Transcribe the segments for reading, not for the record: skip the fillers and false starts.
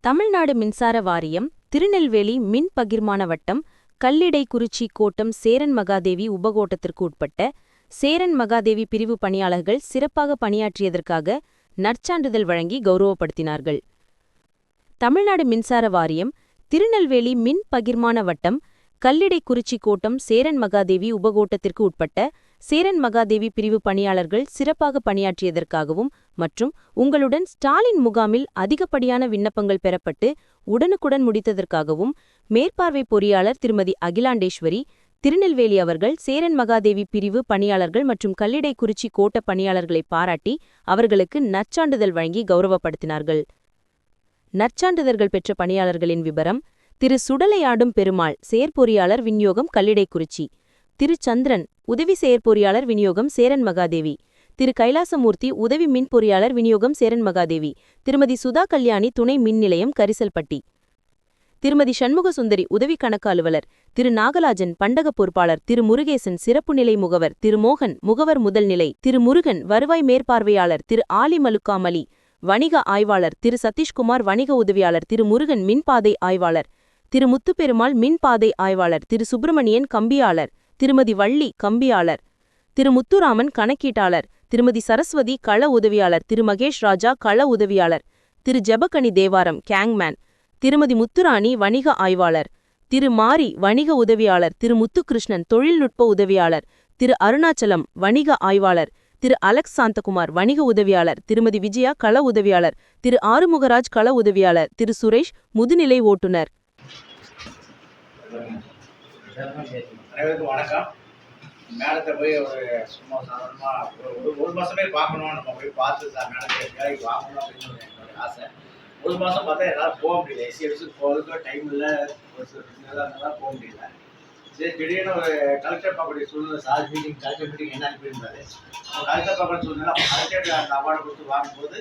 தமிழ்நாடு மின்சார வாரியம் திருநெல்வேலி மின் பகிர்மான வட்டம் கல்லிடைக்குறிச்சி கோட்டம் சேரன் மகாதேவி உபகோட்டத்திற்கு உட்பட்ட சேரன் மகாதேவி பிரிவு பணியாளர்கள் சிறப்பாக பணியாற்றியதற்காக நற்சான்றிதழ் வழங்கி கௌரவப்படுத்தினார்கள். தமிழ்நாடு மின்சார வாரியம் திருநெல்வேலி மின் பகிர்மான வட்டம் கல்லிடைக்குறிச்சி கோட்டம் சேரன் மகாதேவி உபகோட்டத்திற்கு உட்பட்ட சேரன் மகாதேவி பிரிவு பணியாளர்கள் சிறப்பாக பணியாற்றியதற்காகவும் மற்றும் உங்களுடன் ஸ்டாலின் முகாமில் அதிகப்படியான விண்ணப்பங்கள் பெறப்பட்டு உடனுக்குடன் முடித்ததற்காகவும் மேற்பார்வை பொறியாளர் திருமதி அகிலாண்டேஸ்வரி திருநெல்வேலி அவர்கள் சேரன் மகாதேவி பிரிவு பணியாளர்கள் மற்றும் கல்லிடைக்குறிச்சி கோட்ட பணியாளர்களை பாராட்டி அவர்களுக்கு நற்சான்றிதழ் வழங்கி கௌரவப்படுத்தினார்கள். நற்சான்றிதழ்கள் பெற்ற பணியாளர்களின் விபரம்: திரு சுடலையாடும் பெருமாள், செயற்பொறியாளர் விநியோகம் கல்லிடைக்குறிச்சி; திரு சந்திரன், உதவி செயற்பொறியாளர் விநியோகம் சேரன் மகாதேவி; திரு கைலாசமூர்த்தி, உதவி மின் பொறியாளர் விநியோகம் சேரன் மகாதேவி; திருமதி சுதா கல்யாணி, துணை மின் நிலையம் கரிசல்பட்டி; திருமதி சண்முகசுந்தரி, உதவி கணக்கு அலுவலர்; திரு நாகராஜன், பண்டக பொறுப்பாளர்; திரு முருகேசன், சிறப்பு நிலை முகவர்; திரு மோகன், முகவர் முதல் நிலை; திரு முருகன், வருவாய் மேற்பார்வையாளர்; திரு ஆலி மலுக்காமலி, வணிக ஆய்வாளர்; திரு சதீஷ்குமார், வணிக உதவியாளர்; திரு முருகன், மின்பாதை ஆய்வாளர்; திரு முத்துப்பெருமாள், மின்பாதை ஆய்வாளர்; திரு சுப்பிரமணியன், கம்பியாளர்; திருமதி வள்ளி, கம்பியாளர்; திரு முத்துராமன், கணக்கீட்டாளர்; திருமதி சரஸ்வதி, கள உதவியாளர்; திரு மகேஷ் ராஜா, கள உதவியாளர்; திரு ஜெபக்கனி தேவாரம், கேங்மேன்; திருமதி முத்துராணி, வணிக ஆய்வாளர்; திரு மாரி, வணிக உதவியாளர்; திரு முத்துகிருஷ்ணன், தொழில்நுட்ப உதவியாளர்; திரு அருணாச்சலம், வணிக ஆய்வாளர்; திரு அலெக்ஸ் சாந்தகுமார், வணிக உதவியாளர்; திருமதி விஜயா, கள உதவியாளர்; திரு ஆறுமுகராஜ், கள உதவியாளர்; திரு சுரேஷ், முதுநிலை ஓட்டுநர். அனைவருக்கும் வணக்கம். மேடத்தை போய் ஒரு சும்மா சாதாரணமாக ஒரு மாதமே பார்க்கணும், நம்ம போய் பார்த்து மேடத்தை வேலைக்கு வாங்கணும் அப்படின்னு என்னுடைய ஆசை. ஒரு மாதம் பார்த்தா என்னால் போக முடியல. எஸ்சிஎஸ்க்கு போகிறதுக்கு டைம் இல்லை, ஒரு சில பிரச்சனைலாம் போக முடியல. சரி, திடீர்னு ஒரு கலெக்டர் பார்க்கக்கூடிய சூழ்நிலை, சார் மீட்டிங், கலெக்டர் மீட்டிங் என்ன அனுப்பியிருந்தாரு. கலெக்டர் பார்க்கக்கூடிய சூழ்நிலை கலெக்டர் அந்த அவார்டு கொடுத்து வாங்கும்போது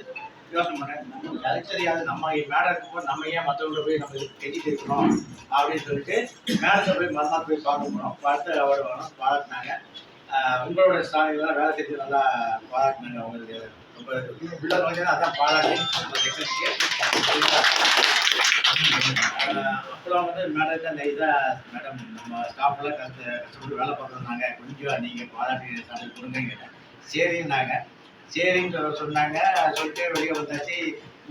யோசனை பண்ணேன், நம்ம கலெக்டர் யாரு, நம்ம மேடம் இருக்கும்போது நம்ம ஏன் மற்றவங்களை போய் நம்ம கெட்டிட்டு இருக்கணும் அப்படின்னு சொல்லிட்டு மேடத்தை போய் மறுநாள் போய் பார்க்க போனோம். பார்த்து அவார்டு வாங்கணும், பாராட்டினாங்க. உங்களோட ஸ்டாலின்லாம் வேலை செஞ்சு நல்லா பாராட்டினாங்க. அவங்களுக்கு ரொம்ப உள்ள வந்து அதான் பாராட்டி நம்ம செக்ஷனுக்கு. அப்புறம் வந்து மேடத்தை அந்த இதாக மேடம் நம்ம ஸ்டாஃப்லாம் கஷ்டப்பட்டு வேலை பார்த்துருந்தாங்க, கொஞ்சம் நீங்கள் பாராட்டி சாப்பிட்டு கொடுங்க. சரின்னாங்க. சரின்னு சொன்னாங்க. சொல்லிட்டு வெளியே வந்தாச்சு.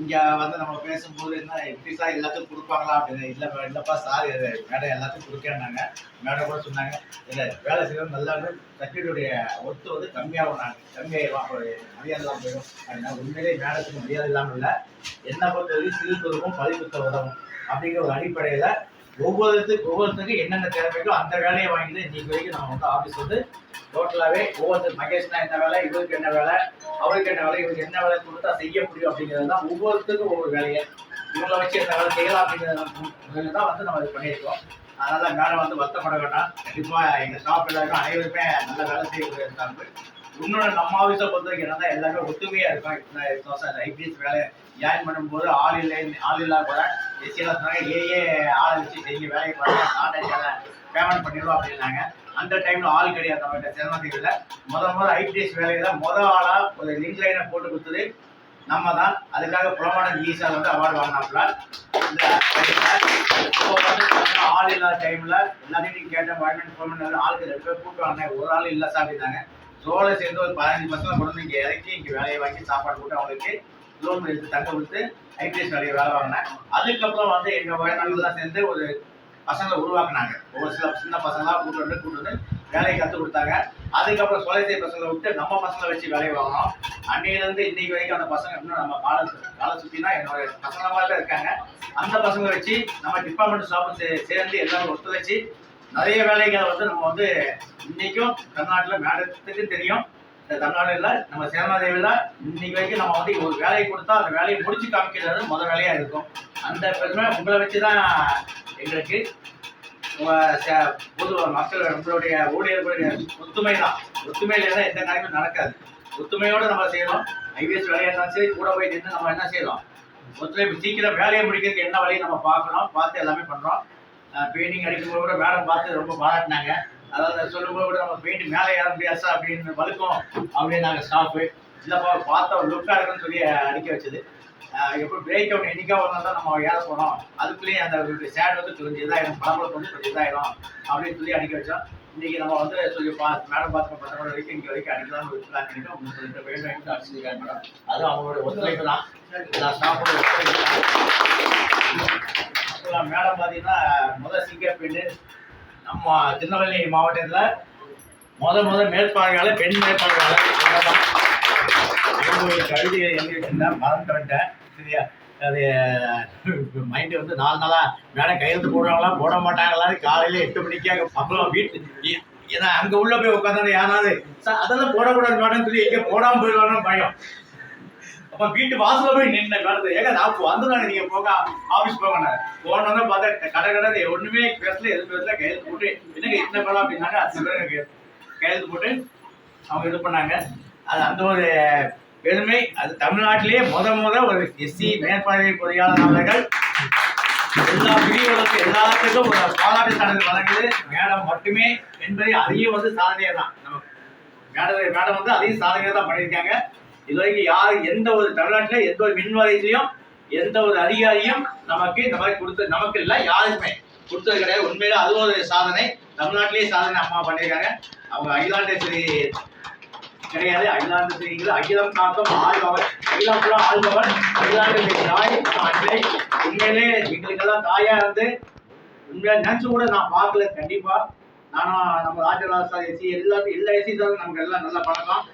இங்கே வந்து நம்ம பேசும்போது என்ன எப்படி சார் எல்லாத்துக்கும் கொடுப்பாங்களா அப்படின்னு. இல்லைப்பா சார், மேடம் எல்லாத்துக்கும் கொடுக்கேன்னாங்க. மேடம் கூட சொன்னாங்க, இல்லை வேலை செய்யறது நல்லா சர்டிஃபிகேட்டுடைய ஒர்த்து வந்து கம்மியாயிடும், ஒரு மரியாதை இல்லாமல் போயிடும் அப்படின்னா. உண்மையிலே மேடத்துக்கு மரியாதை இல்லாமல் இல்லை, என்ன பொறுத்தவரைக்கும் சிறு துருவம் பதிவுத்த உதவும் அப்படிங்கிற ஒரு அடிப்படையில் ஒவ்வொருத்தருக்கும் என்னென்ன தேவையோ அந்த வேலையை வாங்கிட்டு இன்னைக்கு வரைக்கும் நம்ம வந்து ஆஃபீஸ் வந்து டோட்டலாகவே ஒவ்வொருத்தர் மகேஷ்னா என்ன வேலை, இவருக்கு என்ன வேலை, அவருக்கு என்ன வேலை, இவருக்கு என்ன வேலை கொடுத்தா செய்ய முடியும் அப்படிங்கிறது தான் ஒவ்வொருத்தருக்கும் ஒவ்வொரு வேலையை இவங்களை வச்சு என்ன வேலை செய்யலாம் அப்படிங்கிறது தான் வந்து நம்ம இது பண்ணியிருக்கோம். அதனால மேடம் வந்து வருத்தப்பட வேண்டாம். கண்டிப்பாக எங்கள் ஸ்டாஃப் எல்லாருக்கும் அனைவருமே நல்ல வேலை செய்யக்கூடிய இருக்காங்க. இன்னொன்று நம்ம ஆஃபீஸை பொறுத்த வரைக்கும் என்னன்னா எல்லாருமே ஒத்துமையாக இருக்கும். இப்போ ஐபிஎஸ் வேலை ஜாயின் பண்ணும்போது ஆள் இல்லா கூட எஸ்சியெல்லாம் சொன்னாங்க, ஆளை வச்சு செய்ய வேலையை பாருங்க, ஆன்லைன் பேமெண்ட் பண்ணிடுவோம் அப்படின்னாங்க. அந்த டைம்ல ஆள் கிடையாது நம்மகிட்ட சிரமத்தில். முதல் ஐபிஎஸ் வேலையில ஆளாக ஒரு லிங்க் லைனை போட்டு கொடுத்தது நம்ம தான். அதுக்காக புலமான ஈஸா வந்து அவார்டு வாங்கினாப்புல. இந்த ஆள் இல்லாத டைம்ல எல்லாத்தையும் கேட்ட ஆளுக்கு 2 பேர் கூப்பிட்டு ஒரு ஆள் இல்லை சார் அப்படின்னாங்க. சோலை சேர்ந்து ஒரு 15 பசங்களை கொண்டு வந்து இங்கே இறக்கி இங்கே வேலையை வாங்கி சாப்பாடு போட்டு அவங்களுக்கு லோன் எடுத்து தங்க கொடுத்து ஐபிஎஸ் வேலையை வேலை வாங்கினேன். அதுக்கப்புறம் வந்து எங்கள் வயநாடுலாம் சேர்ந்து ஒரு பசங்களை உருவாக்குனாங்க. ஒவ்வொரு சில சின்ன பசங்களாக கூட்டு வந்து வேலையை கற்றுக் கொடுத்தாங்க. அதுக்கப்புறம் சோலை பசங்களை விட்டு நம்ம பசங்களை வச்சு வேலையை வாங்கினோம். அன்னையிலேருந்து இன்னைக்கு வரைக்கும் அந்த பசங்க இன்னும் நம்ம காலை சுற்றினா என்னோட பசங்களாக தான் இருக்காங்க. அந்த பசங்களை வச்சு நம்ம டிபார்ட்மெண்ட் ஸ்டாஃப் சேர்ந்து எல்லாரும் ஒத்துழைச்சி நிறைய வேலைகளை வந்து நம்ம வந்து இன்னைக்கும் தமிழ்நாட்டில் மேடத்துக்கு தெரியும். இந்த தமிழ்நாடுல நம்ம சேரமாதேவியில் இன்னைக்கு வரைக்கும் நம்ம வந்து ஒரு வேலையை கொடுத்தா அந்த வேலையை முடிச்சு காமிக்கிறது முதல் வேலையாக இருக்கும். அந்த பெருமை உங்களை வச்சு தான் எங்களுக்கு பொது மக்கள் நம்மளுடைய ஊழியர்களுடைய ஒத்துமை தான். ஒத்துமையில தான் எந்த காரியமும் நடக்காது. ஒத்துமையோடு நம்ம செய்யணும். ஐபிஎஸ் வேலையாக இருந்தாலும் சரி, கூட போய் நின்று நம்ம என்ன செய்யலாம், ஒத்துழைப்பு சீக்கிரம் வேலையை முடிக்கிறதுக்கு என்ன வழியை நம்ம பார்க்கணும், பார்த்து எல்லாமே பண்ணுறோம். பெயிண்டிங் அடிக்கும்போது கூட மேடம் பார்த்து ரொம்ப பாராட்டினாங்க. அதாவது சொல்லும்போது கூட நம்ம பெயிண்ட் மேலே ஏற முடியாசா அப்படின்னு வலுக்கும் அப்படின்னு நாங்கள் ஸ்டாஃபு இல்லைப்பா பார்த்தா ஒரு லுக்காக இருக்குன்னு சொல்லி அடிக்க வச்சது. எப்போ பிரேக் அவுட் என்னைக்கா ஒரு நாள் தான் நம்ம ஏற போனோம், அதுக்குள்ளேயே அந்த சேட் வந்து கொஞ்சம் இதாயிடும், பழம்பழம் வந்து கொஞ்சம் இதாயிடும் அப்படின்னு சொல்லி அடிக்க வச்சோம். இன்னைக்கு நம்ம வந்து சொல்லி மேடம் பார்த்து 10 வரைக்கும் இங்கே வரைக்கும் அடிக்கலாம் ஒரு பிளான் பண்ணிட்டோம். உங்களுக்கு சொல்லிட்டு வேண்டும் அடிச்சிருக்காங்க மேடம். அதுவும் அவங்களோட ஒத்துழைப்பு தான், எல்லா ஸ்டாஃபோட ஒத்துழைப்பு தான். மேடம் பார்த்தீங்கன்னா முதல் சிங்கப்பெண்ணு நம்ம திருநெல்வேலி மாவட்டத்தில் முதல் மேற்பார்வையாளர், பெண் மேற்பார்வையாளர் கவிதை எழுதி வச்சிருந்தேன், மறந்துட்டு வந்துட்டேன். சரியா, அது மைண்டு வந்து 4 நாளாக மேடம் கையெழுத்து போடுவாங்களா போட மாட்டாங்களா, காலையில் 8 மணிக்காக. அப்புறம் வீட்டு ஏன்னா அங்கே உள்ள போய் உட்காந்தாலும் யாராவது அதெல்லாம் போடக்கூடாது மேடம் சொல்லி எங்கே போடாமல் போயிடுவாங்கன்னு பயம். அப்போ வீட்டு வாசலில் போய் நின்று மேடத்தை ஏங்க நான் வந்துடுவாங்க, நீங்கள் போங்க ஆஃபீஸ் போங்க. போனோன்னு பார்த்தா கடை ஒன்றுமே பேசல, எதுவும் பேசல. கையெழுத்து போட்டு என்னங்க இத்தனை பேரும் அப்படின்னாங்க. 10 பேர் கையெழுத்து போட்டு அவங்க இது பண்ணாங்க. அது அந்த ஒரு பெருமை. அது தமிழ்நாட்டிலேயே ஒரு எஸ்சி மேற்பார்வை பொறியாளர் அவர்கள் எல்லா பிரிவுகளுக்கும் எல்லாத்துக்கும் ஒரு பாராட்டு சான்றிதழ் வழங்குது மேடம் மட்டுமே என்பதை அதையும் வந்து சாதனையாக தான் நம்ம மேடம் வந்து அதையும் சாதனையாக தான் பண்ணியிருக்காங்க. இது வரைக்கும் யார் எந்த ஒரு தமிழ்நாட்டில் எந்த ஒரு மின்வாரியத்திலையும் எந்த ஒரு அதிகாரியும் நமக்கு இந்த மாதிரி கொடுத்து நமக்கு இல்லை, யாருக்குமே கொடுத்தது கிடையாது. உண்மையில அது ஒரு சாதனை, தமிழ்நாட்டிலேயே சாதனை அம்மா பண்ணியிருக்காங்க. அவங்க அகிலாண்டேஸ்வரி கிடையாது, அகிலாண்டேஸ்வரி அகிலம் காக்கும் ஆள்பவர், அகிலம் புறா ஆள்பவர் அகிலாண்டேஸ்வரி தாய். அன்னை உண்மையிலே எங்களுக்கெல்லாம் தாயா இருந்து உண்மையா நினைச்சு கூட நான் பார்க்கல. கண்டிப்பா நானும் நம்ம ராஜராஜா எஸ்சி எல்லா எஸ்சி தான் நமக்கு எல்லாம் நல்லா பழக்கம்.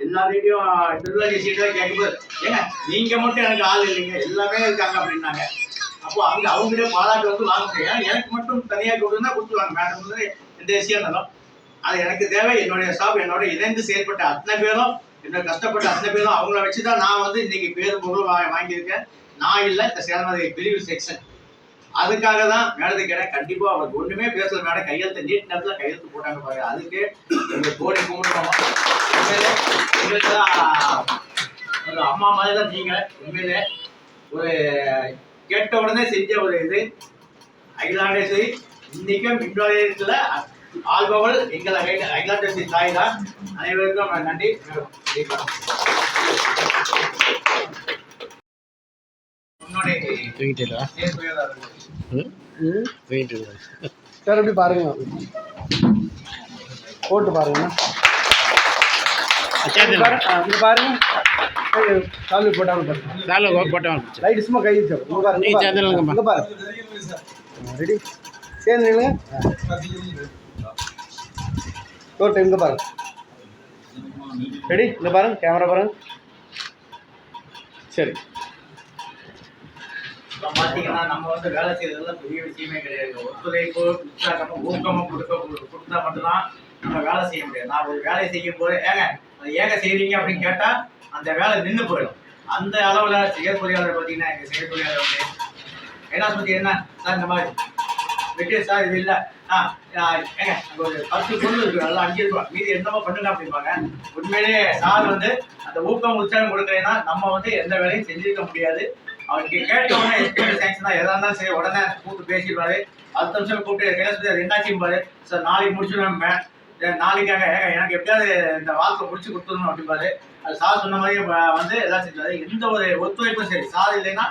எல்லாத்தையும் திருவிழா எஸ்சிட்டு கேட்கும்போது ஏங்க நீங்க மட்டும் எனக்கு ஆள் இல்லைங்க, எல்லாமே இருக்காங்க அப்படின்னாங்க. அப்போ அங்கே அவங்களே பாராட்டு வந்து வாங்க முடியும். எனக்கு மட்டும் தனியாக கொடுத்தா கொடுத்துருவாங்க மேடம் வந்து எந்த எஸ்சியாக இருந்தாலும். அது எனக்கு தேவை. என்னுடைய ஸ்டாஃப் என்னோட இணைந்து செயல்பட்ட அத்தனை பேரும், என்னோட கஷ்டப்பட்ட அத்தனை பேரும் அவங்கள வச்சு தான் நான் வந்து இன்னைக்கு பேரும் பொருள் வாங்கியிருக்கேன். நான் இல்லை, இந்த சேலமதி பிரிவு செக்ஷன். அதுக்காக தான் மேடத்தை கேட்டேன். கண்டிப்பாக அவருக்கு ஒன்றுமே பேசல மேடம், கையெழுத்து நீட் நேரத்தில் கையெழுத்து போட்டாங்க பாருங்க. அதுக்கு எங்களுக்கு கோடி கும்பிடுவோம். உண்மையிலே எங்களுக்கு தான் ஒரு அம்மா மாதிரி தான் நீங்கள். உண்மையிலே ஒரு கேட்ட உடனே செஞ்ச ஒரு இது அகிலாண்டேஸ்வரி இன்னைக்கும் மின்வாரியத்தில் ஆள்பவள் எங்கள் அகிலாண்டேஸ்வரி தாய் தான். அனைவருக்கும் நன்றி. சார் எப்படி பாருங்க, போட்டு பாருங்க. இங்க பாருங்க, சால்வை போட்டாங்க. லைட் சும்மா கை வச்சு இங்க பாருங்க. ரெடி, சேர்ந்து போட்டு இங்க பாருங்க. ரெடி, இங்க பாருங்க, கேமரா பாருங்க. சரி, பார்த்தீங்கன்னா நம்ம வந்து வேலை செய்யறதுலாம் பெரிய விஷயமே கிடையாது. ஒத்துழைப்பு உற்சாகமும் ஊக்கமும் கொடுத்தா மட்டும்தான் நம்ம வேலை செய்ய முடியாது. நான் ஒரு வேலையை செய்யும் போது ஏங்க செய்றீங்க அப்படின்னு கேட்டால் அந்த வேலை நின்று போயிடும். அந்த அளவில் செயற்பொறியாளர் பார்த்தீங்கன்னா எங்கள் செயற்பொறியாளர் வந்து என்ன சொல்லி என்ன சார் இந்த மாதிரி வெட்டி சார் இது இல்லை ஏங்க அங்கே ஒரு 10 பொருள் இருக்கு, நல்லா 5 இருக்கும், மீதி என்னமோ பண்ணுங்க அப்படிம்பாங்க. உண்மையிலேயே சார் வந்து அந்த ஊக்கம் உற்சாகம் கொடுக்கலைன்னா நம்ம வந்து எந்த வேலையும் செஞ்சிருக்க முடியாது. அவருக்கு கேட்ட உடனே எஸ்பிஎல் சேங்ஷன் தான் எதாக இருந்தாலும் சரி உடனே கூப்பிட்டு பேசிடுவாரு. 10 நிமிஷம் கூப்பிட்டு கையில் அது என்னாச்சும் பாரு சார், நாளைக்கு முடிச்சுடுவேன், நாளைக்காக எனக்கு எப்படியாவது இந்த வாக்கு முடிச்சு கொடுத்துடணும் அப்படிம்பாரு. அது சார் சொன்ன மாதிரி வந்து எல்லாம் செஞ்சாரு. எந்த ஒரு ஒத்துழைப்பும் சரி சார் இல்லைன்னா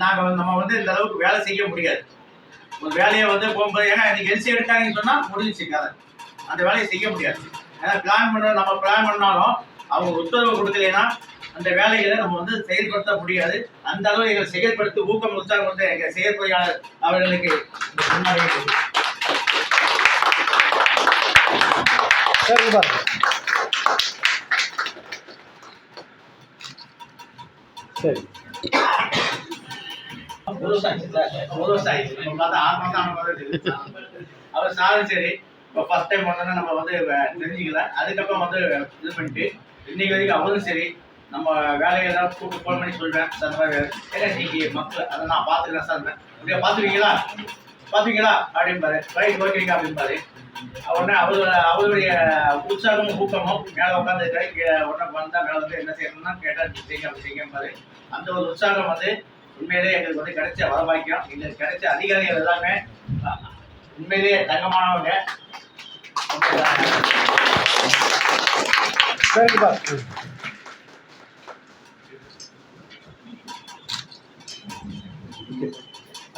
நாங்கள் நம்ம வந்து இந்த அளவுக்கு வேலை செய்ய முடியாது. ஒரு வேலையை வந்து போகும்போது இன்னைக்கு எல்சி எடுத்தாங்கன்னு சொன்னால் முடிஞ்சிச்சு கதை, அந்த வேலையை செய்ய முடியாது. ஏன்னா நம்ம பிளான் பண்ணாலும் அவங்க உத்தரவு கொடுக்கலைன்னா அந்த வேலைகளை நம்ம வந்து செயல்படுத்த முடியாது. அந்த அளவு எங்களை செயல்படுத்தி ஊக்கம் உற்சாகம் கொடுத்த எங்கள் செயற்பொறியாளர் அவர்களுக்கு சரி அவர் சாரும் சரி. இப்போ ஃபர்ஸ்ட் டைம் வந்தோன்னா நம்ம வந்து தெரிஞ்சுக்கல. அதுக்கப்புறம் வந்து இது பண்ணிட்டு இன்னைக்கு வரைக்கும் அவரும் சரி நம்ம வேலையெல்லாம் கூப்பிட்டு ஃபோன் பண்ணி சொல்கிறேன் சார் அந்த மாதிரி இன்னைக்கு மக்கள் அதை நான் பார்த்துக்கிறேன் சார், அப்படியே பார்த்துருக்கீங்களா அப்படின்பாரு. ரைட் ஓகேங்க அப்படின்பாரு. உடனே அவருடைய உற்சாகமும் ஊக்கமும் மேலே உட்காந்து உடனே வந்தால் மேலே வந்து என்ன செய்யணும்னா கேட்டால் செய்யுங்க அப்படி செய்யும்பாரு. அந்த ஒரு உற்சாகம் வந்து உண்மையிலேயே எங்களுக்கு வந்து கிடைச்ச வரபாக்கியம். எங்களுக்கு கிடைச்ச அதிகாரிகள் எல்லாமே உண்மையிலேயே தங்கமானவங்க.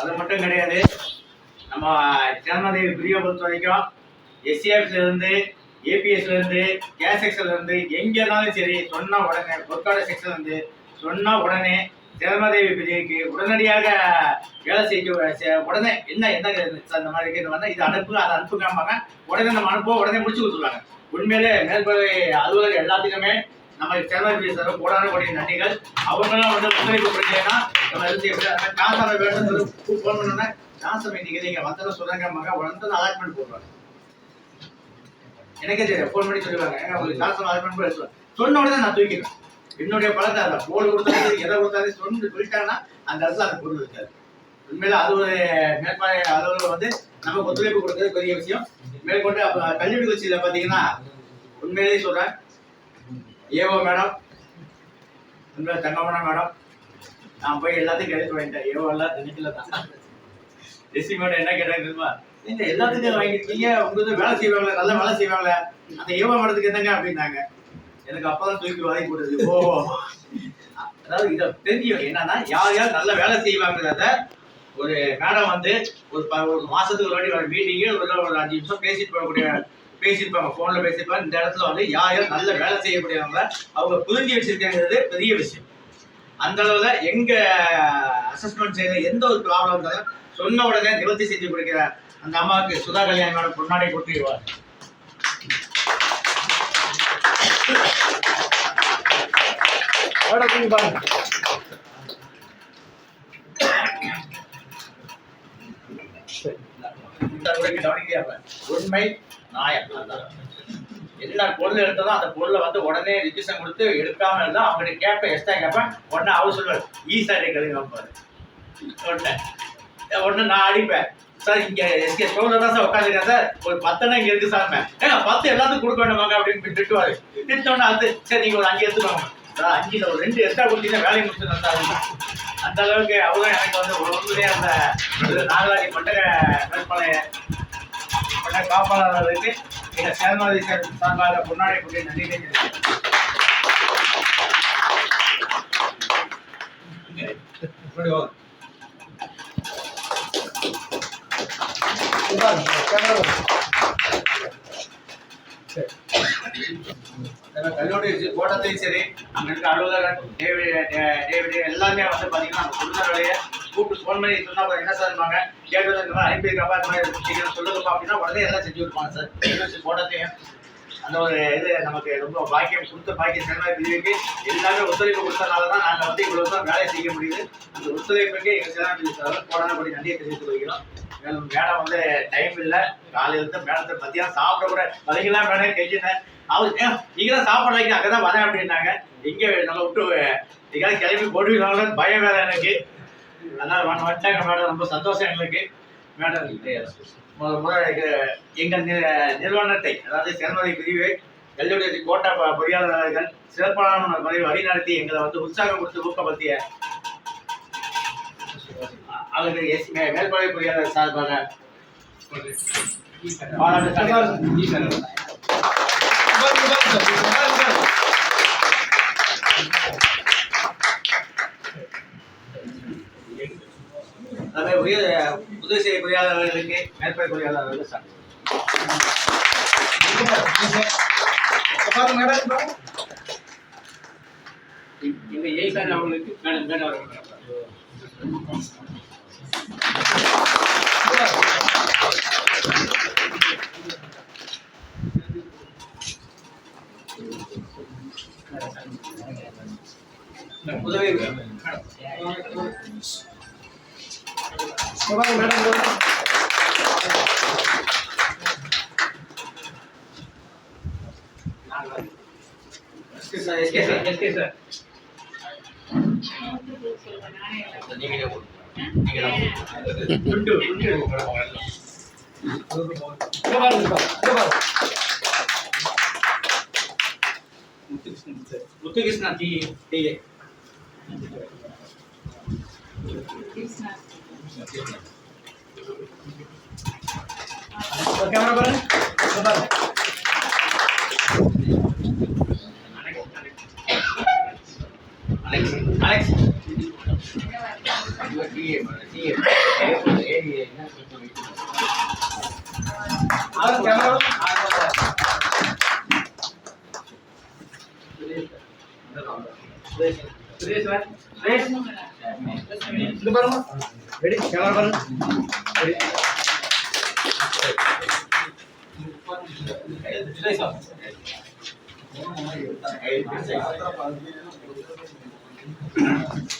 அது மட்டும் கிடையாது, நம்ம சேனமாதேவி பிரிவை பொறுத்த வரைக்கும் எஸ்சிஎஃப்லேருந்து ஏபிஎஸ்லேருந்து கேஸ் செக்ஷன்லேருந்து எங்கேனாலும் சரி சொன்னால் உடனே பொற்காடு செக்ஷன்லேருந்து சொன்னால் உடனே சேனமாதேவி பிரிவுக்கு உடனடியாக வேலை செய்ய உடனே என்ன அந்த மாதிரி இருக்கிறது இது அனுப்புங்க அதை அனுப்புங்காம உடனே நம்ம அனுப்புவோம், உடனே முடிச்சு கொடுத்துருவாங்க. உண்மையிலே மேற்பவை அலுவலர்கள் எல்லாத்துக்குமே நம்ம சேனமாதேவி சார் கோடான நன்றிகள். அவங்களும் ஒத்துழைப்பு கொடுத்தீங்கன்னா நம்ம எது செய்ய காசாம வேணும்னு ஃபோன் பண்ணோன்னா காசாம இன்னைக்கு நீங்கள் வந்ததை சொல்றாங்க உடனே அலாட்மெண்ட் போடுவாங்க. எனக்கே தெரியும், ஃபோன் பண்ணி சொல்லுவாங்க உங்களுக்கு காசு அலாட்மெண்ட் போட சொன்ன உடனே நான் தூக்கிடுவேன். என்னுடைய பழத்தை அதை போர்டு கொடுத்தாலும் எதை கொடுத்தாலும் சொல்லிட்டாங்கன்னா அந்த இடத்துல அந்த பொருள் இருக்காது. உண்மையில அது ஒரு மேற்பார்வை அலுவலர் நமக்கு ஒத்துழைப்பு கொடுக்கறது பெரிய விஷயம். மேற்கொண்டு அப்போ கல்வி நிகழ்ச்சியில் பார்த்தீங்கன்னா உண்மையிலேயே சொல்கிறேன், ஏஓ மேடம், உண்மையில தங்கமணா மேடம், நான் போய் எல்லாத்தையும் எடுத்து வாங்கிட்டேன். ஏஓ எல்லாம் திணிக்கல தான். எஸ்சி மேடம் என்ன கேட்டாங்க, நீங்க எல்லாத்துக்கும் வாங்கிருக்கீங்க, உங்களுக்கு வேலை செய்வாங்களே, நல்ல வேலை செய்வாங்களே, அந்த ஏஓ மேடத்துக்கு என்னங்க அப்படின்னாங்க. எனக்கு அப்பதான் தூக்கி வாங்கி போடுது. ஓ, அதாவது இதை தெரியும் என்னன்னா யார் யார் நல்ல வேலை செய்வாங்கிறத ஒரு மேடம் ஒரு மாசத்துக்கு ஒரு வாட்டி வர மீட்டிங்கு ஒரு 5 நிமிஷம் பேசியிருப்பாங்க, போன்ல பேசியிருப்பாங்க. இந்த இடத்துல யார் யார் நல்ல வேலை செய்யக்கூடியவங்க அவங்க புரிஞ்சு வச்சிருக்காங்கிறது பெரிய விஷயம். அந்த அளவுல எங்க அசஸ்மெண்ட் செய்யற எந்த ஒரு ப்ராப்ளம் இருந்தாலும் சொன்ன உடனே நிவர்த்தி செஞ்சு கொடுக்கிற அந்த அம்மாவுக்கு சுதா கல்யாண் மேடம் பொன்னாடை கொடுத்துருவார். உண்மை நியாயம். எல்லா பொருள் எடுத்ததும் அந்த பொருளை உடனே ரிஜிஸ்டர் கொடுத்து எடுக்காம இருந்தா அவங்க கேட்பேன், எக்ஸ்ட்ரா கேட்பேன். உடனே அவர் சொல்லுவார் ஈசாரி கழுங்க உடனே நான் அடிப்பேன். சார் இங்க எஸ்கே ஸ்டோர்ல தான் சார் உட்காந்துருக்கேன் சார், ஒரு 10 இங்க இருக்கு சார். ஏன்னா 10 எல்லாத்துக்கும் கொடுக்க வேண்டாமாங்க அப்படின்னு திட்டுவாரு. திட்டோன்னா அது சரி நீங்க ஒரு 5 எடுத்துக்கோங்க சார், 5ல ஒரு 2 எக்ஸ்ட்ரா கொடுத்தீங்கன்னா வேலையை முடிச்சுருந்தேன் சார். அந்த அளவுக்கு அவரும் எனக்கு ஒன்றுலேயே அந்த நாகராஜி மண்டக மேற்பாளைய காப்பாளர்களுக்கு எங்க சேனமாதேவி சார் சார்பாக பொன்னாடை கொண்டு நன்றி தெரிவிக்கிறேன். கல்லூரி கோட்டத்தையும் சரி அங்க இருக்க அலுவலர்கள் எல்லாமே பாத்தீங்கன்னா அந்த சொல்லுற வேலையை கூப்பிட்டு ஃபோன் பண்ணி சொன்னா என்ன சார் இருப்பாங்க கேட்டு இந்த மாதிரி அனுப்பியிருக்காப்பா இந்த மாதிரி சீக்கிரம் சொல்லுங்கப்பா அப்படின்னா உடனே எல்லாம் செஞ்சு கொடுப்பாங்க சார். யூனிவர்சிட்டி கோட்டத்தையும் அந்த ஒரு இது நமக்கு ரொம்ப பாக்கியம் கொடுத்த பாக்கியம் சேனமாதேவி பிரிவுக்கு எல்லாமே ஒத்துழைப்பு கொடுத்தனால தான் நாங்கள் இவ்வளவு தான் வேலையை செய்ய முடியுது. அந்த ஒத்துழைப்புக்கு எங்கள் சேனமாதேவி சார் கோடானபடி நன்றியை தெரிவித்துக் கொள்கிறோம். மேலும் மேடம் டைம் இல்லை, காலையில இருந்து மேடத்தை மத்தியானம் சாப்பிட கூட வரைக்கலாம் மேடம் கெஞ்சினேன். அவர் நீங்க தான் சாப்பிட்றீங்க அங்கே தான் வரேன் அப்படின்னாங்க. எங்கே நம்ம விட்டு எங்கேயாவது கிளம்பி போட்டுவிடுவாங்கன்னு பயம் வேலை எனக்கு. அதனால வந்துட்டாங்க மேடம், ரொம்ப சந்தோஷம் எங்களுக்கு. மேடம் எங்கள் நிறுவனத்தை அதாவது சேனமாதேவி பிரிவு கல்லூரி கோட்டா பொறியாளர்கள் சிறப்பான வழி நடத்தி எங்களை உற்சாகம் கொடுத்து ஊக்கப்படுத்திய அவருக்கு மேற்பார்வை பொறியாளர் சார்பாக பாராட்டு. உதவி செய்ய பொறியாளர்களுக்கு மேற்பார்வை பொறியாளர்களுக்கு சார் இந்த ஏசான் அவங்களுக்கு மேடம் உதவி SK sir Muthukrishna TA camera पर Alex கேமரா இது பாருங்க. ரெடி கேமரா பாருங்க. ரெடி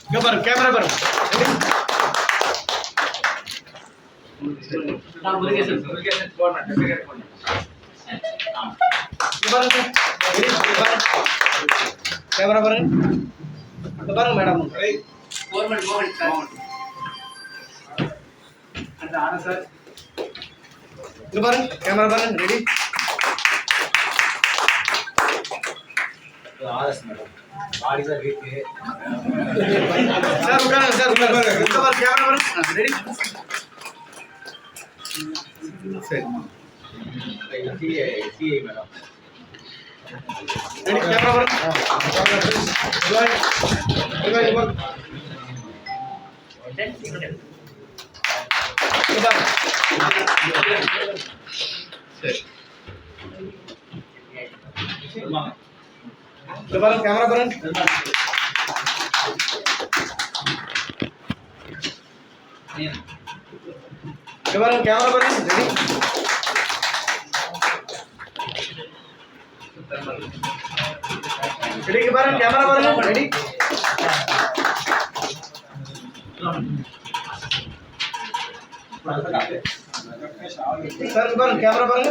இங்க பாருங்க கேமரா பாருங்க. முருகேசன் போடுறேன். இங்க பாருங்க. கேமரா பாருங்க. இங்க பாருங்க மேடம். இங்க பாருங்க கேமரா பாருங்க. ரெடி சார் உட்காருங்க சார் உட்காருங்க. இங்க பாருங்க கேமரா பாருங்க. ரெடி சரி ரெடி கேமரா பாருங்க. பாருங்க கேமரா பாருங்க. பாருங்க கேமரா பாருங்க. ரெடி ரெடி பாருங்க கேமரா பாருங்க. ரெடி சார் பாருங்க கேமரா பாருங்க.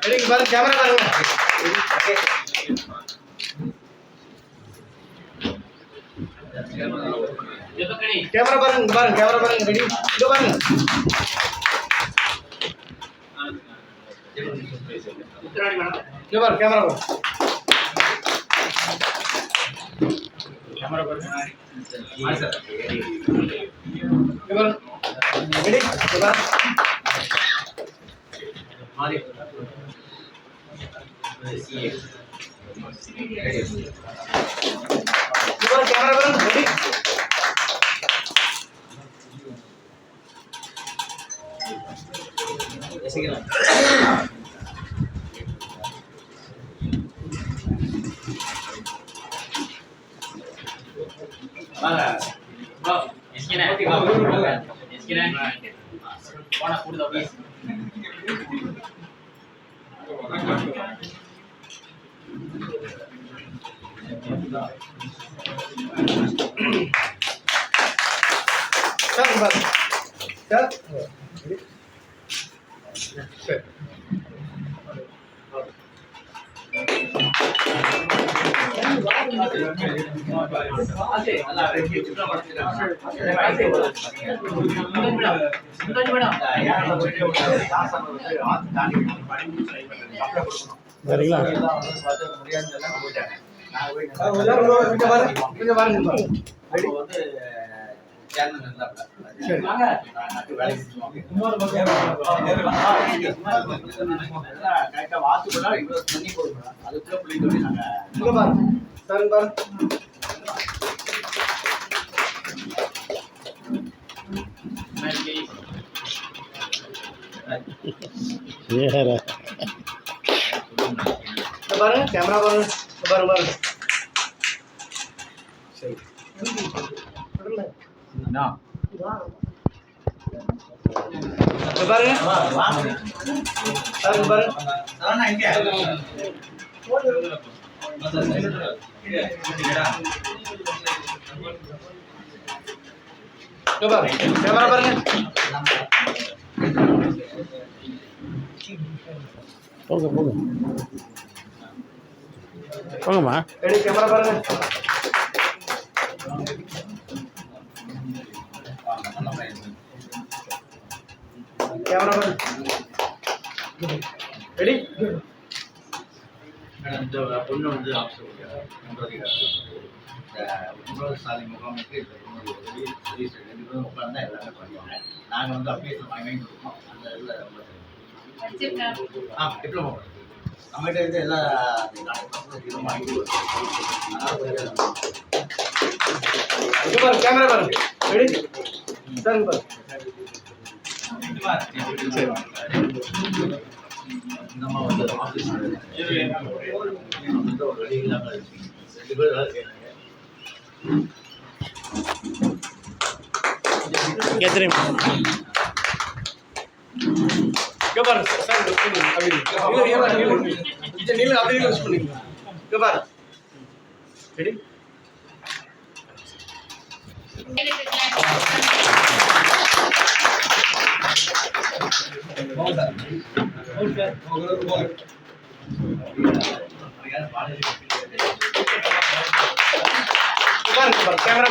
ரெடி பாருங்க கேமரா பாருங்க. கேமரா பாருங்க. பாருங்க கேமரா பாருங்க. ரெடி இங்க பாருங்க. இங்க பாருங்க கேமரா பாருங்க. கேமரா பாருங்க. இங்க பாருங்க. ரெடி இங்க பாருங்க. மாறி கேமரா பாருங்க. ரெடி சார் பாருங்க சார். சரி சரிங்களா? கொஞ்சம் பாருங்க. பாருங்க கேமரா பாருங்க. பாருங்க பாருங்க. சரி பாருங்க கேமரா பாருங்க. போங்க போங்க போங்கம்மா. ரெடி கேமரா பாருங்க. கேமரா பாருங்க. ரெடி மேடம் இந்த பொண்ணு வந்து சாலை முகாமுக்கு ரெண்டு பேரும் உட்காந்து எல்லாமே பண்ணுவாங்க. நாங்கள் வந்து அப்ளிகேஷன் வாங்கி கொடுப்போம். அந்த இதில் ரொம்ப டிப்ளமோ நம்மகிட்ட இருந்து எல்லா கேமரா பாருங்க. ரெடி சார் பாருங்க. நம்ம வந்து ஆஃபீஸ் ஒரு வழி இல்லாமல் 2 பேர் வேலை செய்யறாங்க. எத்தனை இங்க பாருங்க சார் அப்படி நீங்க அப்படியே யூஸ் பண்ணுங்க. இங்க பாருங்க. ரெடி கேமரா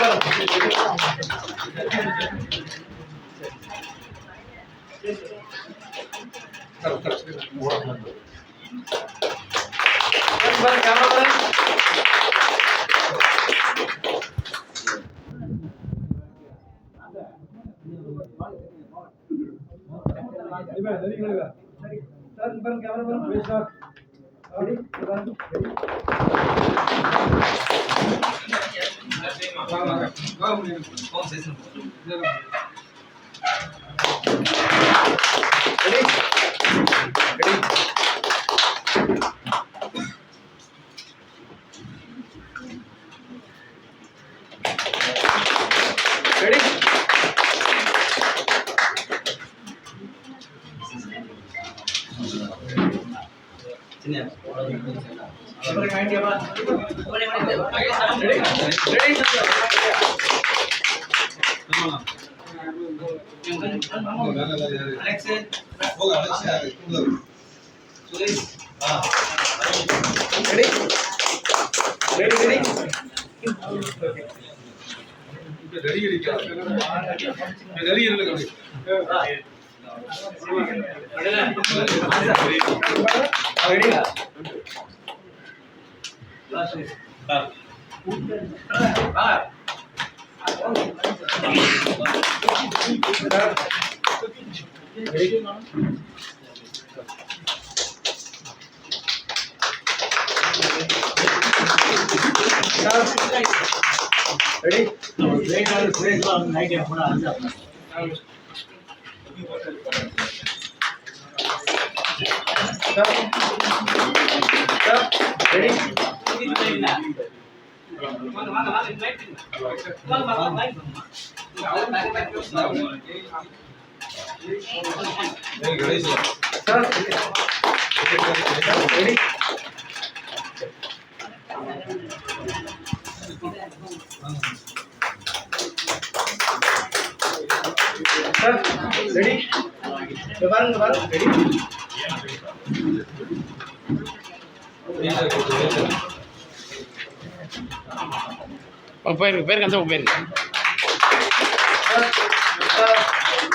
போயிருங்க அந்த போயிருங்க.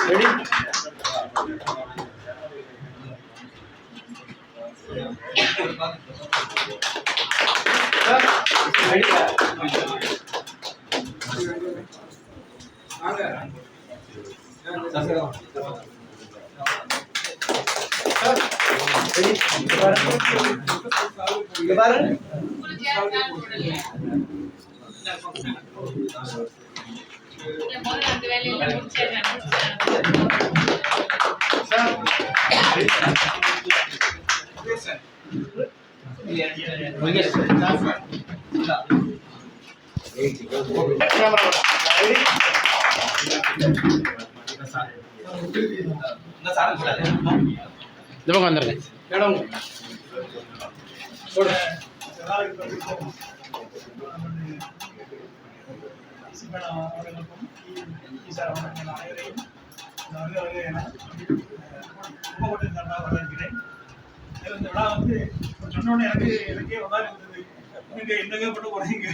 ரெடி வந்துருங்க இந்த விழா வந்து சொன்னோன்னு எனக்கே ஒரு மாதிரி இருந்தது. நீங்க என்னங்க பண்ண போறீங்க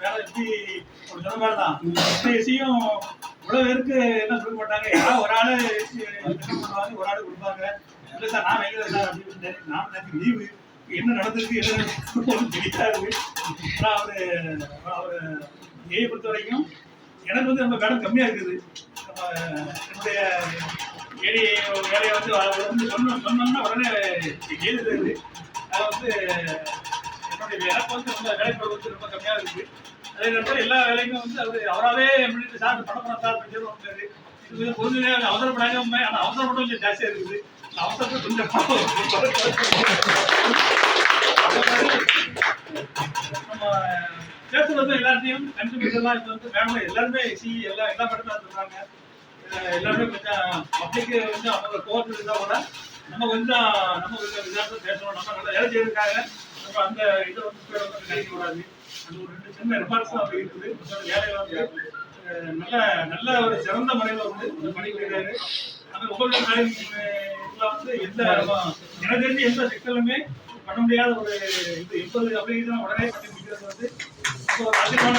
வேலை எப்படி சொன்ன மாதிரி தான் விஷயம் இவ்வளவு பேருக்கு என்ன சொல்ல மாட்டாங்க. யாராவது ஒரு ஆளு பண்ணுவாங்க, ஒரு ஆளு கொடுப்பாங்க. இல்லை சார் நான் வைக்கல சார் அப்படின்னு நான் எனக்கு லீவு என்ன நடந்திருக்கு என்ன தெரியாது. ஆனால் அவரு ஏஐ பொறுத்த வரைக்கும் எனக்கு வந்து நம்ம கடன் கம்மியா இருக்குது. நம்ம என்னுடைய ஏடி வேலையை வந்து சொன்னோம்னா உடனே எழுதுறது. அதை வந்து என்னுடைய எனக்கு வந்து ரொம்ப வேலைப்பொருள் வந்து ரொம்ப கம்மியாக இருக்குது. அதே நேரத்தில் எல்லா வேலையுமே வந்து அவராகவே பண்ணிட்டு சார் படம் சார் பண்ணி வந்துட்டாரு. இது கொஞ்சம் அவசரப்படாத உண்மை, ஆனால் அவசரப்பட கொஞ்சம் ஜாஸ்தியாக இருக்குது. அவசரத்தை கொஞ்சம் நம்ம பேசுறது எல்லாத்தையும் கன்சூமர்லாம் இப்போ வந்து மேடம் எல்லாருமே எல்லா மேடமும் சொல்றாங்க. எல்லாருமே கொஞ்சம் பப்ளிக்கு வந்து அவங்க கோர்ட்டு இருந்தால் கூட நம்ம கொஞ்சம் விசாரத்தை பேசணும். நம்ம நல்லா வேலை செய்யறதுக்காக நம்ம அந்த இதை வந்து பேர் வந்து கிடைக்க கூடாது. அந்த ஒரு 2 சின்ன ரிமார்க்ஸும் அப்படி இருக்குது. வேலையை வந்து நல்ல ஒரு சிறந்த முறையில் வந்து பண்ணிக்கிறாரு. அந்த ஒவ்வொரு காலேஜில் வந்து எனக்கு தெரிஞ்சு எந்த சிக்கலுமே பண்ண முடியாத ஒரு இது 80 அப்ளிகேஷன் உடனே பண்ணி முடிக்கிறது வந்து ஒரு அதிகமான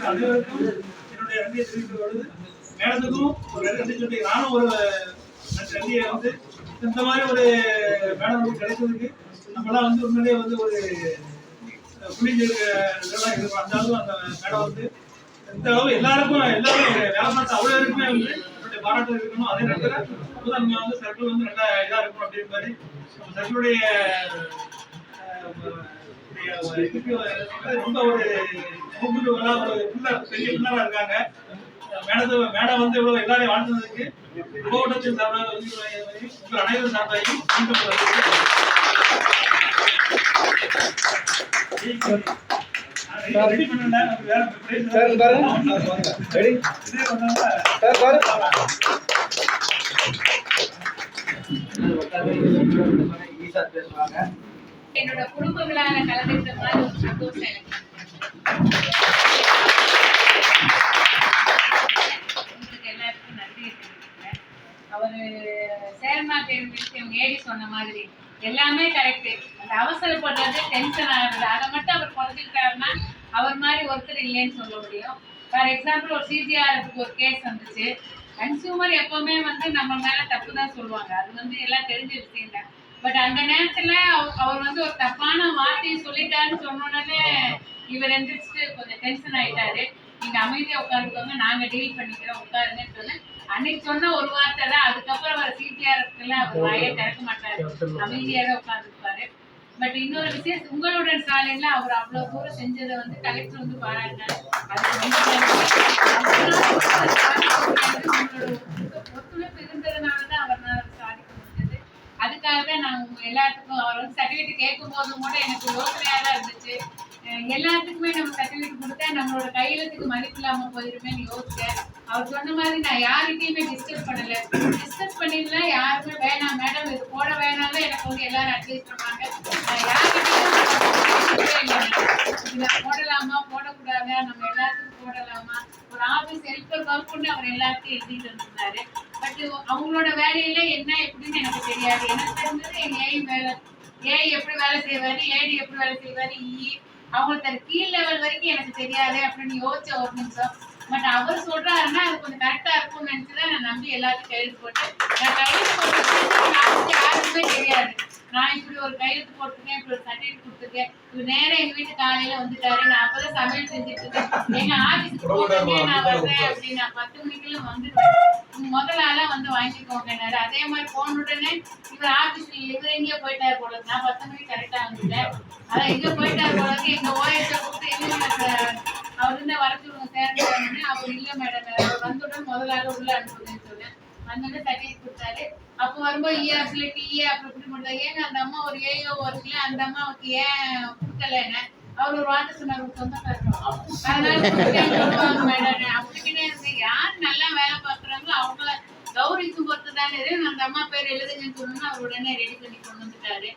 அனைவருக்கும் என்னுடைய நன்றியை தெரிவித்து வருது. மேடத்துக்கும் ஒரு நன்றி சொல்லி நானும் ஒரு நன்றியை வந்து இந்த மாதிரி ஒரு மேடம் வந்து கிடைச்சதுக்கு நம்மளாம் வந்து உண்மையிலேயே வந்து ஒரு புரிஞ்சு இதெல்லாம் இருக்கும். அந்த அளவு அந்த மேடம் வந்து இந்த அளவு எல்லாரும் வேலை பார்த்த அவ்வளோ இருக்குமே வந்து என்னுடைய பாராட்டு இருக்கணும். அதே நேரத்தில் அப்போதான் நம்ம வந்து சர்க்கிள் வந்து நல்லா இதாக இருக்கணும் அப்படின்ற மாதிரி நம்ம சர்க்கிளுடைய ரொம்ப ஒரு பெரிய பிள்ளராக இருக்காங்க. மேடம் வந்து இவ்வளவு எல்லாரையும் வாழ்ந்ததுக்கு மாவட்டத்தின் சார்பாக உங்கள் அனைவரும் சார்பாகவும் ரெடி பண்ணல வேற பேசுவாங்க. என்னோட குடும்ப விழால கலந்துக்கிட்ட மாதிரி ஒரு சந்தோஷம் எனக்கு. எல்லாருக்கும் நன்றி தெரிவிக்கிறேன். அவரு சேர்மாட்டேன் விஷயம் ஏடி சொன்ன மாதிரி எல்லாமே கரெக்ட். அந்த அவசரப்படுறது, டென்ஷன் ஆகுறது, அதை மட்டும் அவர் குறைச்சிக்கிட்டாருன்னா அவர் மாதிரி ஒருத்தர் இல்லைன்னு சொல்ல முடியும். ஃபார் எக்ஸாம்பிள் ஒரு சிஜிஆருக்கு ஒரு கேஸ் வந்துச்சு. கன்சியூமர் எப்பவுமே வந்து நம்ம மேல தப்பு தான் சொல்லுவாங்க, அது வந்து எல்லாம் தெரிஞ்ச விஷயம் தான். பட் அந்த நேரத்துல அவர் வந்து ஒரு தப்பான வார்த்தையை சொல்லிட்டாருன்னு சொன்னோடனே இவர் எந்திரிச்சு கொஞ்சம் டென்ஷன் ஆயிட்டாரு. நீங்க அமைதியா உட்காந்துக்கோங்க, நாங்க டீல் பண்ணிக்கிறோம், உட்காருங்கன்னு சொன்னேன். அன்னைக்கு சொன்ன ஒரு வார்த்தை தான். அதுக்கப்புறம் அவர் சிடிஆர்ல அவர் வாயை திறக்க மாட்டாரு, அமைதியாக உட்காந்துருப்பாரு. பட் இன்னொரு விஷயம், உங்களுடன் சாலையில அவர் அவ்வளவு தூரம் செஞ்சதை வந்து கலெக்டர் வந்து பாராட்டினாரு. அது ஒத்துழைப்பு இருந்ததுனாலதான் அவரால் சாதிக்க முடிஞ்சது. அதுக்காகவே நான் உங்க எல்லாத்துக்கும் அவர் வந்து சர்டிபிகேட் கேட்கும் போதும் கூட எனக்கு யோசனையா தான் இருந்துச்சு. எல்லாத்துக்குமே நம்ம சர்டிபிகேட் கொடுத்தா நம்மளோட கையெழுத்துக்கு மதிப்பு இல்லாம போயிருமேன்னு யோசிச்சேன். அவர் சொன்ன மாதிரி நான் யார்கிட்டயுமே டிஸ்கஸ் பண்ணல. டிஸ்கஸ் பண்ணிருந்தா யாருமே வேணாம் மேடம் இது போட வேணாலும் எனக்கு வந்து எல்லாரும் அட்வைஸ் பண்ணாங்க. நான் யார்கிட்டயும் இதுல போடலாமா போடக்கூடாதா, நம்ம எல்லாத்துக்கும் போடலாமா, ஒரு ஆபீஸ் ஹெல்ப்பர் கொண்டு அவர் எல்லாத்தையும் எழுதிட்டு இருந்தாரு. பட் அவங்களோட வேலையில என்ன எப்படின்னு எனக்கு தெரியாது. எனக்கு தெரிஞ்சது என் ஏஐ எப்படி வேலை செய்வாரு, ஏடி எப்படி வேலை செய்வாரு, அவங்களுக்கு அது கீழ் லெவல் வரைக்கும் எனக்கு தெரியாது அப்படின்னு யோசிச்ச ஒரு நிமிஷம். பட் அவர் சொல்றாருன்னா அது கொஞ்சம் கரெக்டா இருக்கும்னு நினைச்சுதான் நான் நம்பி எல்லாத்தையும் கையெழுத்து போட்டேன். நான் கையெழுத்து போட்டு யாருக்குமே தெரியாது. நான் இப்படி ஒரு கையெழுத்து போட்டிருக்கேன், இப்படி ஒரு சர்டிஃபிகேட் கொடுத்துருக்கேன். இவர் நேரம் எங்க வீட்டு காலையில வந்துட்டாரு. நான் அப்பதான் சமையல் செஞ்சுட்டு இருக்கேன். எங்க ஆபீஸ்க்கு போகிறேன், நான் வர்றேன் அப்படின்னு நான் 10 மணிக்குள்ள வந்துடுவேன். முதல் ஆளா வந்து வாங்கிக்கோங்க. அதே மாதிரி போன உடனே இவர் ஆபீஸ்ல இவர் எங்கேயோ போயிட்டாரு போல. நான் 10 மணிக்கு கரெக்டா வந்துட்டேன். அதான் எங்க போயிட்டாரு போல. எங்க ஓஎஸ் கூப்பிட்டு எங்க அவர் இருந்தா வர சொல்லுங்க சேர்ந்து. அவர் இல்ல மேடம், வந்துடன் முதலாக உள்ள அனுப்புதுன்னு சொன்னேன். வந்தோடனே சர்டிஃபிகேட் கொடுத்தாரு. அப்போ வரும்போது இஆர்சிலிட்டி அப்படி இப்படி கொடுத்தாரு. ஏங்க அந்த அம்மா ஒரு ஏஓ இருக்குல்ல, அந்த அம்மாவுக்கு ஏன் கொடுக்கலன்னு அவர் ஒரு வார்த்தை சொன்னார். சொந்தக்காரங்க அதனால மேடம் அப்படிக்கிட்டே இருந்து யார் நல்லா வேலை பார்க்குறாங்களோ அவங்கள கௌரிக்கும் பொறுத்து தானே அந்த அம்மா பேர் எழுதுங்கன்னு சொன்னோம்னா அவர் உடனே ரெடி பண்ணி கொண்டு வந்துட்டாரு.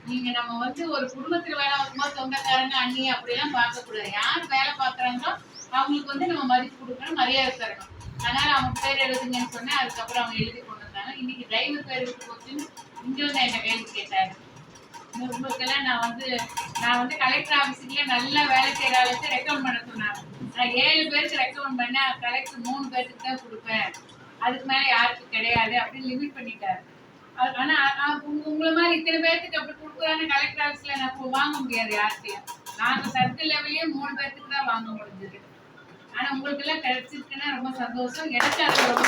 நீங்க நம்ம வந்து ஒரு குடும்பத்துல வேலை பார்க்கும்போது சொந்தக்காரங்க அண்ணி அப்படிலாம் பார்க்க கூடாது. யார் வேலை பார்க்குறாங்களோ அவங்களுக்கு வந்து நம்ம மதிப்பு கொடுக்கணும், மரியாதை தரணும். அதனால அவங்க பேர் எழுதுங்கன்னு சொன்னேன். அதுக்கப்புறம் அவங்க எழுதி கொண்டு வந்தாங்க. இன்னைக்கு டிரைவர் பேர் விட்டு போச்சுன்னு இங்க வந்து என்ன கேள்வி கேட்டாரு. உங்களுக்கெல்லாம் நான் வந்து கலெக்டர் ஆஃபீஸுக்குள்ள நல்லா வேலை செய்யற அளவுக்கு ரெக்கமெண்ட் பண்ண சொன்னாங்க. நான் 7 பேருக்கு ரெக்கமெண்ட் பண்ண, கலெக்டர் 3 பேருக்கு தான் கொடுப்பேன், அதுக்கு மேல யாருக்கும் கிடையாது அப்படின்னு லிமிட் பண்ணிட்டாரு. ஆனா உங்களை மாதிரி இத்தனை பேருக்கு அப்படி கொடுக்குறான்னு கலெக்டர் ஆஃபீஸ்ல நான் வாங்க முடியாது யார்கிட்டையும். நாங்க சர்க்கிள் லெவலையும் 3 பேருக்கு தான் வாங்க முடிஞ்சது. ஆனா உங்களுக்கு எல்லாம் கிடைச்சிருக்குன்னா ரொம்ப சந்தோஷம். எனக்கு அது ரொம்ப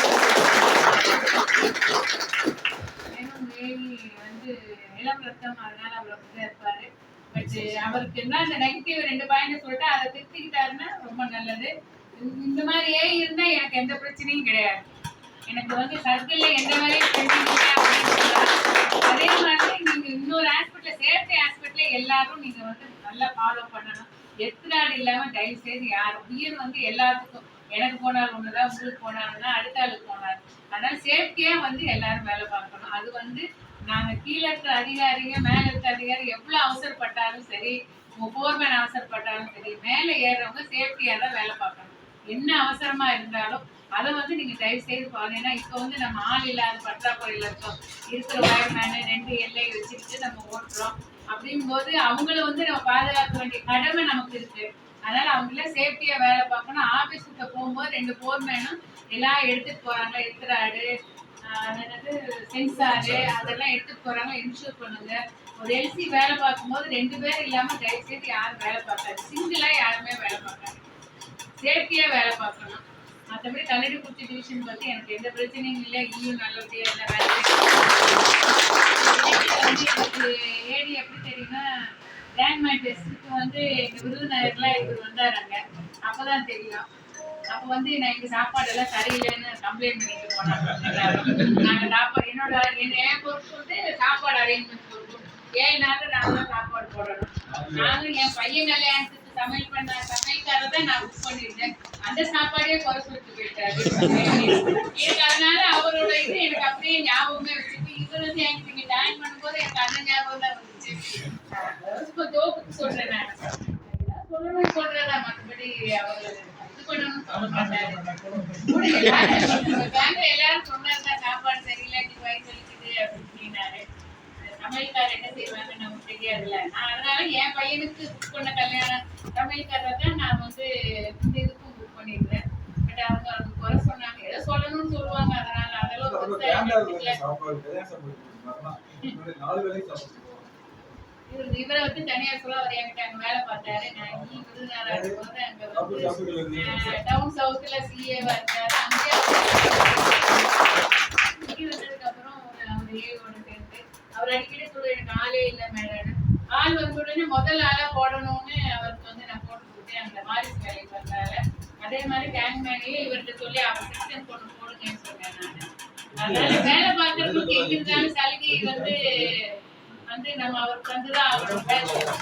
வந்து இளம் ரத்தம், அதனால அவர் அப்படிதான் இருப்பாரு. பட் அவருக்கு என்ன அந்த நெகட்டிவ் 2 பாயிண்ட் சொல்லிட்டு அதை திருத்திக்கிட்டாருன்னா ரொம்ப நல்லது. இந்த மாதிரி ஏன் இருந்தா எனக்கு எந்த பிரச்சனையும் கிடையாது. எனக்கு வந்து சர்க்கிள்ல எந்த வேலையும் செஞ்சீங்க அப்படின்னு சொல்லலாம். அதே மாதிரி நீங்க இன்னொரு ஹாஸ்பிட்டல், சேஃப்டி ஹாஸ்பிட்டல்ல எல்லாரும் நீங்க வந்து நல்லா ஃபாலோ பண்ணணும். எத்திராடு இல்லாம தயவு செய்து யாரும் உயிர் வந்து எல்லாத்துக்கும், எனக்கு போனாலும் ஒண்ணுதான், உங்களுக்கு போனாலும்னா அடுத்த ஆளுக்கு போனாலும். அதனால சேஃப்டியா வந்து எல்லாரும் வேலை பார்க்கணும். அது வந்து நாங்க கீழே இருக்கிற அதிகாரிங்க, மேல இருக்கிற அதிகாரி எவ்வளவு அவசரப்பட்டாலும் சரி, உங்க போர்மேன் அவசரப்பட்டாலும் சரி, மேல ஏறவங்க சேஃப்டியா தான் வேலை பார்க்கணும். என்ன அவசரமா இருந்தாலும் அதை வந்து நீங்க தயவு செய்து பாருங்க. ஏன்னா இப்ப வந்து நம்ம ஆள் இல்லாத பற்றாக்குறையில இருக்கோம். இருக்கிற வயர்மேனு 2 எல்லை வச்சுக்கிட்டு நம்ம ஓட்டுறோம். அப்படிங்கும் போது அவங்கள வந்து நம்ம பாதுகாக்க வேண்டிய கடமை நமக்கு இருக்கு. அதனால அவங்கள சேஃப்டியா வேலை பார்க்கணும். ஆபீஸுக்கு போகும்போது 2 போர்மேனும் எல்லாம் எடுத்துட்டு போறாங்க. எத்திராடு, சென்சாரு அதெல்லாம் எடுத்துட்டு போறாங்க. இன்ஷூர் பண்ணுங்க. ஒரு எல்சி வேலை பார்க்கும்போது 2 பேர் இல்லாம தயவு செய்து யாரும் வேலை பார்க்காது. சிங்கிளா யாருமே வேலை பார்க்காது. சேஃப்டியா வேலை பார்க்கணும். மற்றபடி கல்லடிக்குறிச்சி டிவிஷன் பத்தி எனக்கு எந்த பிரச்சனையும் இல்லை. ஈயும் நல்லபடியா இல்லை. எனக்கு ஏடி எப்படி தெரியுமா, ரேங்க்மை டெஸ்ட்டுக்கு வந்து எங்க விருதுநகர்லாம் இவர் வந்தாருங்க. அப்பதான் தெரியும். அப்ப வந்து நான் எங்க சாப்பாடு எல்லாம் சரியில்லைன்னு கம்ப்ளைண்ட் பண்ணிட்டு போனாங்க. நாங்க சாப்பாடு என்னோட என் பொறுப்பு வந்து சாப்பாடு அரேஞ்ச்மெண்ட் பொறுப்பு. 7 நாள் நாங்க தான் சாப்பாடு போடணும். நானும் என் பையன் கல்யாணத்துக்கு சமையல் பண்ண சமையல்காரர் தான் நான் புக் பண்ணிருந்தேன். அந்த சாப்பாடே குறை சொல்லிட்டு போயிட்டாரு. எனக்கு அதனால அவரோட இது எனக்கு அப்படியே ஞாபகமே வச்சுட்டு, இவர் வந்து எனக்கு நீங்க ஜாயின் பண்ணும்போது எனக்கு அந்த ஞாபகம் தான் வந்துச்சு. ஜோக்கு சொல்றேன் நான். சொல்லணும்னு சொல்றதா, மற்றபடி அவர் இது பண்ணணும்னு சொல்ல மாட்டாரு. பேங்க்ல எல்லாரும் சொன்னாருதான் சாப்பாடு சரியில்லை, நீ வயிறு வலிக்குது அப்படின்னாரு. சமையல்காரர் என்ன செய்வாங்கன்னு நமக்கு தெரியாதுல்ல. நான் அதனால என் பையனுக்கு புக் பண்ண கல்யாணம் சமையல்காரர் தான் நான் வந்து இந்த இதுக்கும் புக் பண்ணிருந்தேன். பட் அவங்க அதுக்கு குறை சொன்னாங்க. ஏதோ சொல்லணும்னு சொல்லுவாங்க. அதனால அதெல்லாம் இவரை வந்து தனியார் சொல்ல அவர் என்கிட்ட அங்க வேலை பார்த்தாரு. நான் விருதுநகர் போது அங்க டவுன் சவுத்ல சிஏவா இருக்காரு. அங்கே வந்ததுக்கு அப்புறம் அவர் ஏவோட சேர்ந்து அவர் அடிக்கடி சொல்ல எனக்கு ஆளே இல்லை மேடம். ஆள் வந்து உடனே முதல் ஆளா போடணும்னு அவருக்கு வந்து நான் போட்டு கொடுத்தேன். அந்த வாரிசு வேலைக்கு வந்தாரு. அதே மாதிரி கேங் மேலேயே இவர்கிட்ட சொல்லி அவர் செக்ஷன் போட்டு போடுங்கன்னு சொன்னேன் நான். அதனால வேலை பார்க்கறதுக்கு எங்க இருந்தாலும் சலுகை வந்து வந்து நம்ம அவருக்கு வந்துதான் அவரோட.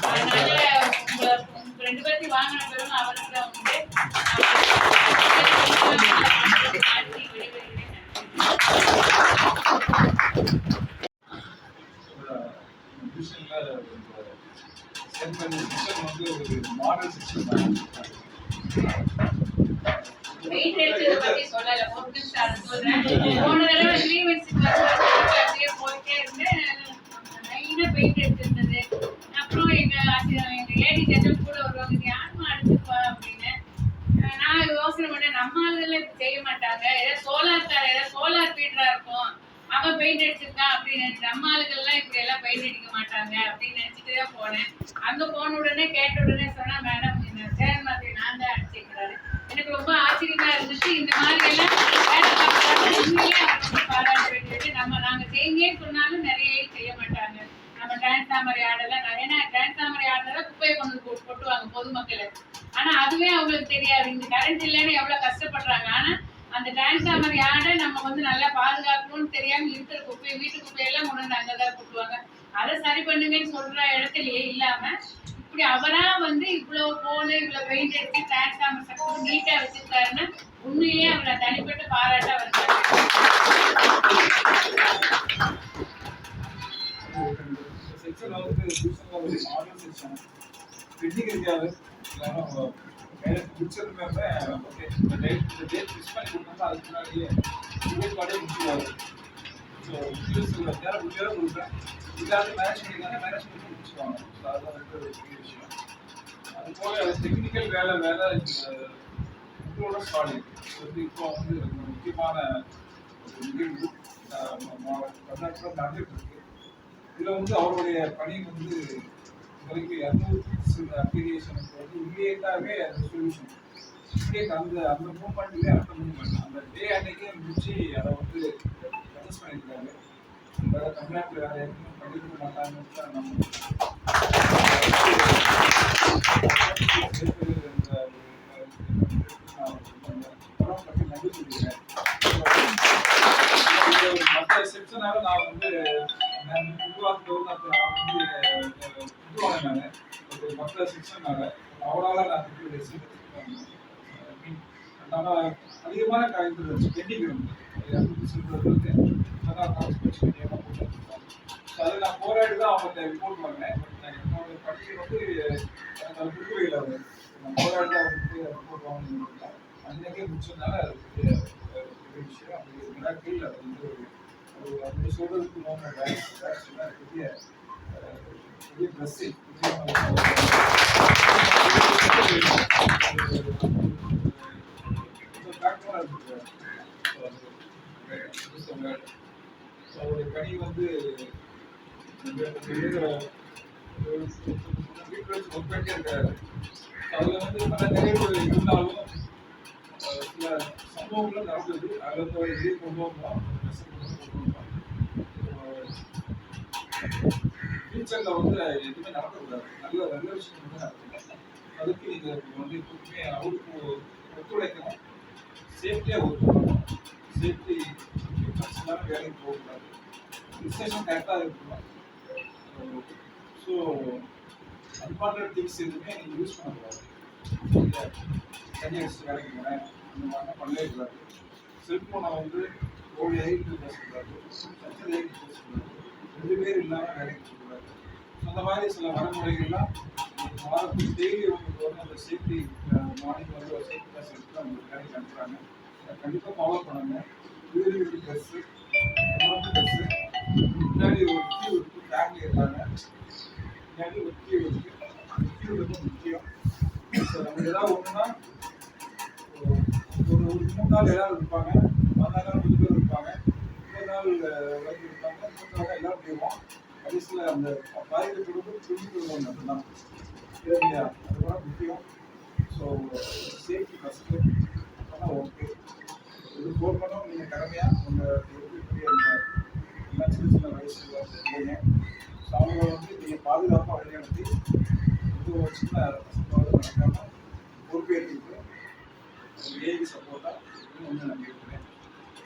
அதனால உங்க 2 பேர்த்தையும் வாங்கின பிறகு அவருக்கு தான் உண்டு. வெயிட் எடுத்ததை பத்தி சொல்லல. ஒரு நிமிஷம் அதை சொல்றேன். போன தடவை கிரீவன்ஸுக்கு அப்படியே போயிட்டே இருந்தேன். லைனா வெயிட் எடுத்திருந்தது. அப்புறம் எங்க ஏடி ஜெனரல் கூட வருவாங்க, யாருமா அடிச்சுப்பா அப்படின்னு. நான் யோசனை பண்ணேன், நம்ம ஆளுகளை செய்ய மாட்டாங்க. ஏதாவது சோலார் ஃபீடரா இருக்கும், அவன் பெயிண்ட் அடிச்சிருக்கான் அப்படின்னு நினைச்சு. நம்ம ஆளுகள்லாம் இப்படி எல்லாம் பெயிண்ட் அடிக்க மாட்டாங்க அப்படின்னு நினைச்சிட்டு தான் போனேன். அங்க போன உடனே கேட்ட உடனே சொன்னா, மேடம் இந்த சேர் மாதிரி நான் தான் அடிச்சிருக்கிறாரு. எனக்கு ரொம்ப ஆச்சரியமா இருந்துச்சு. இந்த மாதிரி எல்லாம் வேலை பார்க்கறாங்க. உண்மையிலே அவர் ரொம்ப பாராட்ட வேண்டியது. நாங்க செய்யுங்கன்னு சொன்னாலும் நிறைய செய்ய மாட்டாங்க. நம்ம டிரான்ஸ்ஃபார்மர் ஆடெல்லாம் ஏன்னா டிரான்ஸ்ஃபார்மர் ஆடெல்லாம் குப்பையை கொண்டு கொட்டுவாங்க பொதுமக்கள். ஆனா அதுவே அவங்களுக்கு தெரியாது. இந்த கரண்ட் இல்லைன்னு எவ்வளவு கஷ்டப்படுறாங்க. ஆனா அந்த டிரான்ஸ்ஃபார்மர் யார்டை நம்ம வந்து நல்லா பாதுகாக்கணும்னு தெரியாம இருக்கிற குப்பையை, வீட்டு குப்பையெல்லாம் கொண்டு அங்கதான் கொட்டுவாங்க. அதை சரி பண்ணுங்கன்னு சொல்ற இடத்துலயே இல்லாம இப்படி அவரா வந்து இவ்வளவு போல இவ்வளவு பெயிண்ட் அடிச்சு டிரான்ஸ்ஃபார்மர் சக்தி நீட்டா வச்சிருக்காருன்னா உண்மையிலேயே அவரை தனிப்பட்ட பாராட்ட வருகிறாங்க. டெக்னிக்கல் வேலை சாலிட் இப்போ வந்து முக்கியமான நிகழ்வு நடந்துட்டு இருக்கு. இதுல வந்து அவருடைய பணி வந்து வரைக்கும் 200 அப்ளிகேஷனுக்கு வந்து இமீடியட்டாகவே அந்த சொல்யூஷன் மிஸ்டேக் அந்த மூமெண்ட்லேயே அடுத்த மூமெண்ட் அந்த டே அன்னைக்கே முடிச்சு அதை வந்து அட்ஜஸ்ட் பண்ணியிருக்காரு. வேற தமிழ்நாட்டில் வேற எதுவும் பண்ணிருக்க மாட்டாங்கன்னு தான் நம்ம பற்றி நன்றி சொல்லிக்கிறேன். மற்ற செக்ஷனால நான் வந்து மற்ற செக்ஷனால அவரால் நான் அதிகமான காய்ச்சல் பெண்டிங் இருந்தது. அதை நான் போராடி தான் அவங்கள்ட்ட ரிப்போர்ட் வாங்கினேன். என்னோட பணியை வந்து எனக்கு அது புரியல. நான் போராடி தான் அவங்களுக்கு ரிப்போர்ட் வாங்கினேன். அன்னைக்கே முடிச்சதுனால அது பெரிய விஷயம். அது மிராக்கிள். அது வந்து ஒரு அப்படி சொல்றதுக்கு பெரிய பெரிய பிளஸ்ஸிங். அவருடைய பணி வந்து ஒர்க் பண்ணிட்டே இருக்காரு. அதுல வந்து பல நிறைவுகள் இருந்தாலும் சில சம்பவங்களும் நடந்தது. அதுல வந்து அவர் வெளியே கொண்டு வந்தோம். ஃபியூச்சர்ல வந்து எதுவுமே நடக்கக்கூடாது. நல்ல நல்ல விஷயம் வந்து நடக்கணும். அதுக்கு நீங்க வந்து எப்பவுமே அவருக்கு ஒத்துழைக்கணும். சேஃப்டியா ஒர்க் பண்ணணும். சேஃப்டி வேலைக்கு போகக்கூடாது. டிசிஷன் கரெக்டாக இருக்கணும். ஸோ அன்வான்ட் திங்ஸ் எதுவுமே நீங்கள் யூஸ் பண்ணக்கூடாது. தண்ணி அடிச்சு வேலைக்கு போனேன் இந்த மாதிரிலாம் பண்ணவே கூடாது. செல்ஃபோனை வந்து ஓடி ஐட்டு பேசக்கூடாது. சச்சல் ஐட்டு பேசக்கூடாது. 2 பேர் இல்லாமல் வேலைக்கு போகக்கூடாது. அந்த மாதிரி சில வரைமுறைகள்லாம் வாரத்துக்கு டெய்லி உங்களுக்கு வந்து அந்த சேஃப்டி மார்னிங் வந்து ஒரு சேஃப்டி கிளாஸ் எடுத்து அவங்க வேலைக்கு அனுப்புகிறாங்க. கண்டிப்பாக ஃபாலோ பண்ணுங்க. வீடு ட்ரெஸ்ஸு ட்ரெஸ்ஸு முன்னாடி ஒரு கியூ இருக்குது. ஃபேமிலி இருக்காங்க. முன்னாடி ஒரு கியூ இருக்குது. கியூ ரொம்ப முக்கியம். ஸோ நம்ம ஏதாவது ஒன்றுனா ஒரு 3 நாள் எல்லாரும் இருப்பாங்க. 4 நாள் கொஞ்சம் பேர் இருப்பாங்க. 3 நாள் வரைக்கும் இருப்பாங்க. 3 நாள் எல்லாரும் போயிடுவோம். கடைசியில் அந்த பாதிக்கப்படுவது புரிஞ்சுக்கிறவங்க மட்டும்தான் இல்லையா? அதுதான் முக்கியம். ஸோ சேஃப்டி ஃபஸ்ட்டு ஆனால் ஓகே. இது போகணும். நீங்கள் கடமையாக உங்கள் இருக்கக்கூடிய அந்த சின்ன சின்ன வயசுல செய்யுங்க. ஸோ அவங்க வந்து நீங்கள் பாதுகாப்பாக வழிநடத்தி இது ஒரு சின்ன பசங்களோட நடக்காமல் பொறுப்பேற்றிட்டு ஏஐ சப்போர்ட்டாக இன்னும் வந்து நான் கேட்குறேன்.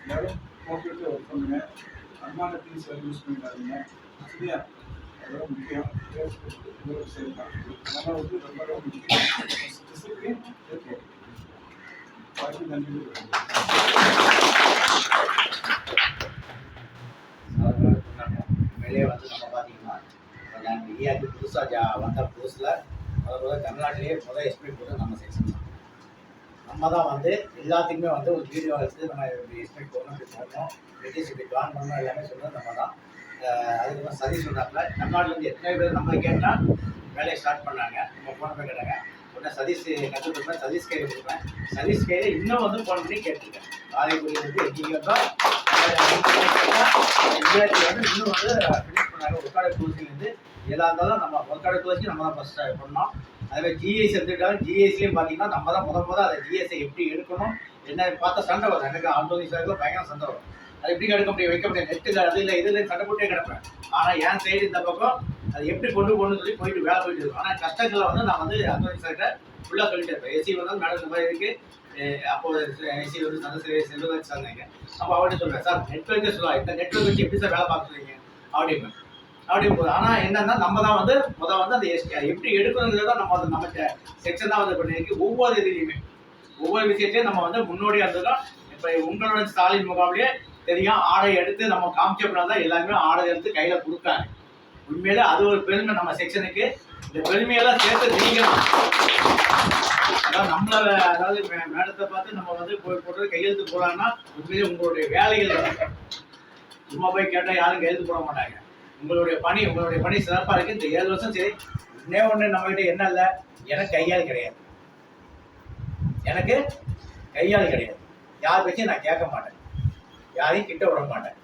எல்லோரும் போட்டுட்டு ஒர்க் பண்ணுங்க. அன்பான திங்ஸ் யூஸ் பண்ணிடாதீங்க. சரியா? அதெல்லாம் முக்கியம். சேர்க்கலாம். அதனால் வந்து ரொம்ப ரொம்ப முக்கியம். Discipline okay. வாய்ப்பு நன்றி. வெளியே வந்து நம்ம பார்த்தீங்கன்னா நாங்கள் ERP புதுசாக வந்த புதுசில் முதல்ல தமிழ்நாட்டிலேயே எஸ்பிஐ போட்டு நம்ம செக்ஷன் தான். நம்ம தான் வந்து எல்லாத்துக்குமே வந்து ஒரு வீடியோ எடுத்து நம்ம எஸ்பிஐ போடணும், இப்படி போடணும், பிரிட்டிஷ் இப்படி பிளான் பண்ணணும் எல்லாமே சொல்கிறது நம்ம தான். அதுக்கப்புறம் சதீஷ் சொல்கிறாப்புல தமிழ்நாட்டிலேருந்து எத்தனை பேர் நம்ம கேட்டால் வேலையை ஸ்டார்ட் பண்ணாங்க. நம்ம ஃபோன் பண்ணி கேட்டாங்க. உடனே சதீஷ் கற்றுக் கொடுப்பேன். சதீஷ் கையில் கொடுப்பேன். சதீஷ் கையில் இன்னும் வந்து ஃபோன் பண்ணி கேட்டிருக்கேன். காரைக்குடி வந்து எங்கேயும் தான் வந்து இன்னும் வந்து ஃபினிஷ் பண்ணாங்க. ஒர்க்காடு கோச்சிங்லேருந்து எதாக இருந்தாலும் நம்ம ஒர்க்காடு கோச்சிங் நம்ம தான் ஃபஸ்ட் பண்ணோம். அதுமாதிரி ஜிஎஸ் எடுத்துக்கிட்டாலும் ஜிஎஸ்லேயும் பார்த்தீங்கன்னா நம்ம தான் முதல் அதை ஜிஎஸ்ஐ எப்படி எடுக்கணும் என்ன பார்த்தா சண்டை வரும். எனக்கு ஆண்டோனி சாருக்கு பயங்கர சண்டை வரும். அது எப்படி எடுக்க முடியும், வைக்க முடியும், நெட்டில் அது இல்லை இதில் சண்டை போட்டே கிடப்பேன். ஆனால் என் சைடு இந்த பக்கம் அது எப்படி கொண்டு போகணும்னு சொல்லி போயிட்டு வேலை போயிட்டு இருக்கும். ஆனால் கஷ்டங்களை வந்து நான் வந்து ஆண்டோனி சார்கிட்ட ஃபுல்லாக சொல்லிட்டு இருப்பேன். ஏசி வந்தாலும் மேடம் இந்த மாதிரி இருக்குது. அப்போது ஏசி வந்து சந்தோஷ செல்வராஜ் சார்ந்தாங்க. அப்போ அவர்கிட்ட சொல்கிறேன், சார் நெட்ஒர்க்கே சொல்லுவாங்க, இந்த நெட்ஒர்க் வச்சு எப்படி சார் வேலை பார்க்க சொல்லுவீங்க அப்படியும் போது. ஆனால் என்னன்னா நம்ம தான் வந்து வந்து அந்த எப்படி எடுக்கணுங்கிறத நம்ம வந்து நம்ம செக்ஷன் தான் வந்து பண்ணியிருக்கு. ஒவ்வொரு இதுலையுமே ஒவ்வொரு விஷயத்தையும் நம்ம வந்து முன்னோடியாக இருந்ததும். இப்போ உங்களோட ஸ்டாலின் முகாம்லேயே தெரியும், ஆடை எடுத்து நம்ம காமிச்சப்பனா தான் எல்லாருமே ஆடை எடுத்து கையில் கொடுக்காங்க. உண்மையிலே அது ஒரு பெருமை நம்ம செக்ஷனுக்கு. இந்த பெருமையெல்லாம் சேர்த்து நீங்களும் அதாவது நம்மள அதாவது மேடத்தை பார்த்து நம்ம வந்து போட்டு கையெழுத்து போடலாம்னா உண்மையிலே உங்களுடைய வேலைகள் சும்மா போய் கேட்டால் யாரும் கையெழுத்து போட மாட்டாங்க. உங்களுடைய பணி சிறப்பாக இருக்குது. இந்த 7 வருஷம் சரி. ஒன்று நம்மகிட்ட என்ன இல்லை, எனக்கு கையால் கிடையாது. யார் பேச்சும் நான் கேட்க மாட்டேன், யாரையும் கிட்ட விட மாட்டேன்.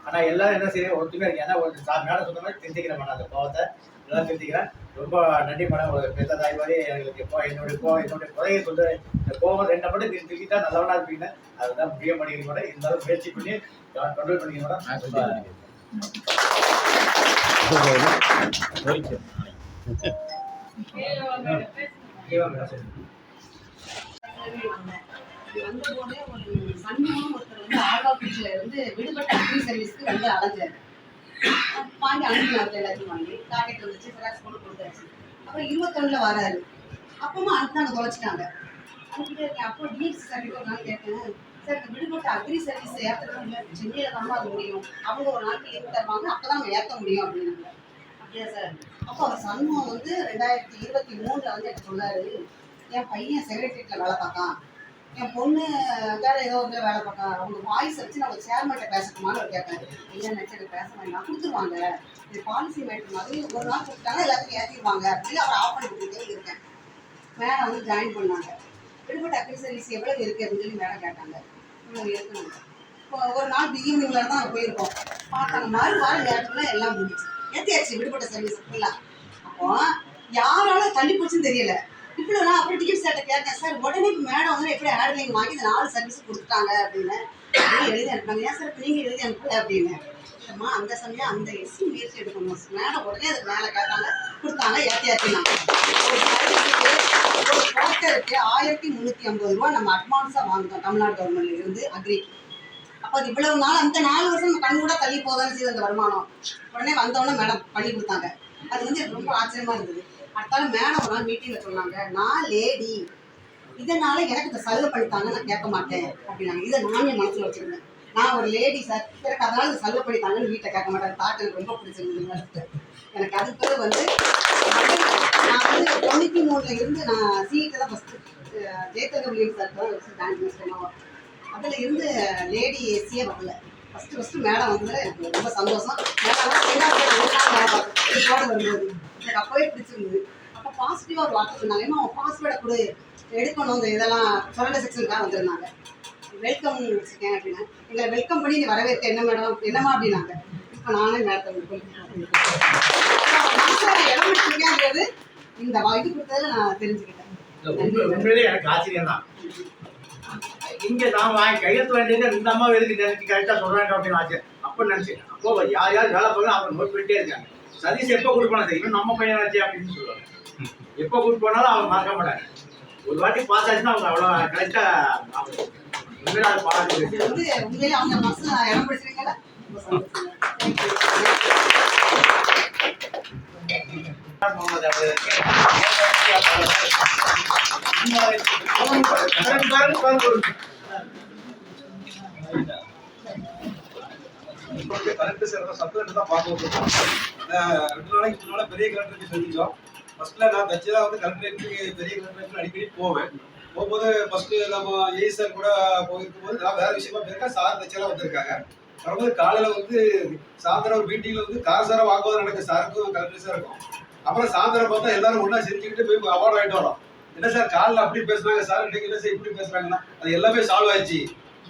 ஆனால் எல்லாரும் என்ன செய்ய ஒருத்தமே இருக்கேன். ஏன்னா ஒரு மேடம் சொன்ன மாதிரி திருத்திக்கிற மாட்டேன். அந்த கோவத்தை எல்லாம் திருத்திக்கிறேன். ரொம்ப நன்றி மேடம். ஒரு பெத்த தாய் மாதிரி எங்களுக்கு என்னுடைய குறையை சொல்ற இந்த கோவம் 2 மட்டும் திருத்திட்டா நல்லவனா இருப்பீங்க. அதுதான் முடிய மாட்டேங்குது மேடம். இருந்தாலும் முயற்சி பண்ணி கண்ட்ரோல் பண்ணிக்க மேடம். வந்தபோதே ஒரு சண்முகம் ஒருத்தர் வந்து ஆழ்வாக்குறிச்சியில இருந்து விடுபட்ட அக்ரி சர்வீஸ்க்கு வந்து அலைஞ்சாரு. வாங்கி அனுப்பினாங்க, எல்லாத்தையும் வாங்கி டாக்கெட் வந்துச்சு, ஜெராக்ஸ் போட்டு கொடுத்தாச்சு. அப்புறம் 21ல வராரு. அப்பவும் அனுப்பினாங்க, தொலைச்சிட்டாங்க. அனுப்பிட்டே இருக்கேன். அப்போ டிஎஸ்சி சர்டிஃபிகேட் நான் கேட்டேன், சார் இந்த விடுபட்ட அக்ரி சர்வீஸ் ஏற்றுறது இல்லை, சென்னையில் தான் அது முடியும், அவங்க ஒரு நாளைக்கு ஏற்றி தருவாங்க, அப்போ தான் நம்ம ஏற்ற முடியும் அப்படின்னாங்க. அப்படியா சார்? அப்போ அவர் சண்முகம் வந்து 2023ல் வந்து எனக்கு சொன்னார், என் பையன் செக்ரட்டரியேட்டில் வேலை பார்த்தான், என் பொண்ணு வேற ஏதோ ஒரு வேலை பார்க்கா, அவங்க வாய்ஸ் வச்சு நான் ஒரு சேர்மன்ட்ட பேசட்டுமான்னு ஒரு கேட்பேன். ஐயா நினச்சி எனக்கு பேச வேண்டாம், கொடுத்துருவாங்க, இது பாலிசி மேட்டர் மாதிரி ஒரு நாள் கொடுத்தாங்க எல்லாத்துக்கும் ஏற்றிடுவாங்க அப்படின்னு அவர் ஆஃப் பண்ணி கொடுத்துட்டே இருக்கேன். மேடம் வந்து ஜாயின் பண்ணாங்க. விடுபட்ட அக்ரி சர்வீஸ் எவ்வளோ இருக்குது அப்படின்னு சொல்லி மேடம் கேட்டாங்க. இவ்வளோ இருக்குங்க. இப்போ ஒரு நாள் ஈவினிங்ல தான் நாங்கள் போயிருக்கோம். பார்த்தாங்க வாரம் நேரத்துல எல்லாம் முடிச்சு ஏற்றியாச்சு விடுபட்ட சர்வீஸ் ஃபுல்லாக. அப்போ யாரால தள்ளி போச்சுன்னு தெரியல. இப்போ நான் அப்புறம் டிக்கெட் சேட்டை கேட்டேன், சார் உடனே இப்போ மேடம் வந்து எப்படி ஆர்டர்லைன் வாங்கி இந்த 4 சர்வீஸ் கொடுத்துட்டாங்க அப்படின்னு எழுதி அனுப்பாங்க. ஏன் சார் இப்போ நீங்கள் எழுதி அனுப்பல அப்படின்னு. அம்மா அந்த சமயம் அந்த எஸ்சி முயற்சி எடுக்கணும் மேடம். உடனே அதுக்கு மேலே கேட்டாங்க, கொடுத்தாங்க, ஏற்றியாச்சுனாங்க. ஒரு சர்வீஸுக்கு ஒரு குவார்ட்டருக்கு 1350 ரூபா நம்ம அட்வான்ஸாக வாங்குறோம் தமிழ்நாடு கவர்மெண்ட்ல இருந்து அக்ரிக்கு. அப்போ அது இவ்வளவு நாள் அந்த 4 வருஷம் நம்ம கண் கூட தள்ளி போதான்னு செய்யுது அந்த வருமானம். உடனே வந்தோடனே மேடம் பண்ணி கொடுத்தாங்க. அது வந்து எனக்கு ரொம்ப ஆச்சரியமா இருந்தது. அடுத்தால மேடம் ஒரு நாள் மீட்டிங்கில் சொன்னாங்க, நான் லேடி, இதனால எனக்கு இந்த சலுகை பண்ணித்தாங்க நான் கேட்க மாட்டேன் அப்படின்னாங்க. இதை நானே மனசில் வச்சுருந்தேன். நான் ஒரு லேடி சார், எனக்கு அதனால இந்த சலுகை பண்ணித்தாங்கன்னு வீட்டை கேட்க மாட்டேன். தாட்டு எனக்கு ரொம்ப பிடிச்சிருந்தது. எனக்கு அது பிறகு வந்து நான் வந்து 93ல் இருந்து நான் சிஇட்ட தான் ஃபஸ்ட்டு ஜெயத்தகவிலியம் சார் தான் ஜாயின் பண்ணேன். அதில் இருந்து லேடி ஏசியே வரல. ஃபஸ்ட்டு மேடம் வந்து எனக்கு ரொம்ப சந்தோஷம். மேடம் வரும்போது எனக்கு அப்போவே பிடிச்சிருந்தது. அப்போ பாசிட்டிவாக ஒரு வார்த்தை சொன்னாங்க, ஏன்னா அவங்க பாஸ்வேர்டை கொடு எடுக்கணும், இந்த இதெல்லாம் சொரண்ட செக்ஷனுக்காக வந்திருந்தாங்க. வெல்கம் வச்சுருக்கேன் அப்படின்னா, எங்களை வெல்கம் பண்ணி நீ வரவேற்க என்ன மேடம் என்னம்மா அப்படின்னாங்க. இப்போ நானே மேடத்தை இடம் வச்சுருக்கேன்றது இந்த இது கொடுத்ததில் நான் தெரிஞ்சுக்கிட்டேன். உண்மையிலே எனக்கு ஆச்சரியம் தான். இங்க நான் கையெழுத்து வேண்டியது இந்த அம்மா எதுக்கு நினைச்சு கரெக்டா சொல்றாங்க அப்படின்னு ஆச்சு. அப்ப நினைச்சேன். அப்போ யார் வேலை பார்க்கணும் அவங்க நோட் பண்ணிட்டே இருக்காங்க. சர்வீஸ் எப்போ கொடுப்பானது இன்னும் நம்ம பையன் ஆச்சு அப்படின்னு சொல்லுவாங்க. எப்போ கூட்டு போனாலும் அவங்க மறக்க மாட்டாங்க. ஒரு வாட்டி பாஸ் ஆச்சுன்னா அவங்க அவ்வளோ கரெக்டா உண்மையில அதை பாராட்டு வந்து உண்மையிலே அவங்க மனசுல இடம் பிடிச்சிருக்கல. கலெக்டர் சார் சப்ளை தான் பார்க்க வந்திருக்கோம். 2 நாளைக்கு முன்னால பெரிய கலெக்டருக்கு செஞ்சோம். ஃபர்ஸ்ட்ல நான் தச்சதா வந்து கலெக்டரேட்டுக்கு பெரிய கலெக்டரேட்டுக்கு அடிக்கடி போவேன். போகும்போது ஃபர்ஸ்ட் நம்ம ஏஐ சார் கூட போயிருக்கும் போது நான் வேற விஷயமா போயிருக்கேன். சார் தச்செல்லாம் வந்திருக்காங்க. வரும்போது காலையில வந்து சாயந்தரம் ஒரு மீட்டிங்ல வந்து காசார வாக்குவாதம் நடக்க சாருக்கும் கலெக்டர் சார் இருக்கும். அப்புறம் சாயந்தரம் பார்த்தா எல்லாரும் ஒன்னா செஞ்சுக்கிட்டு போய் அவார்டு வாங்கிட்டு வரோம். என்ன சார் காலைல அப்படி பேசுறாங்க சார், இன்னைக்கு என்ன சார் இப்படி பேசுறாங்கன்னா அது எல்லாமே சால்வ் ஆயிடுச்சு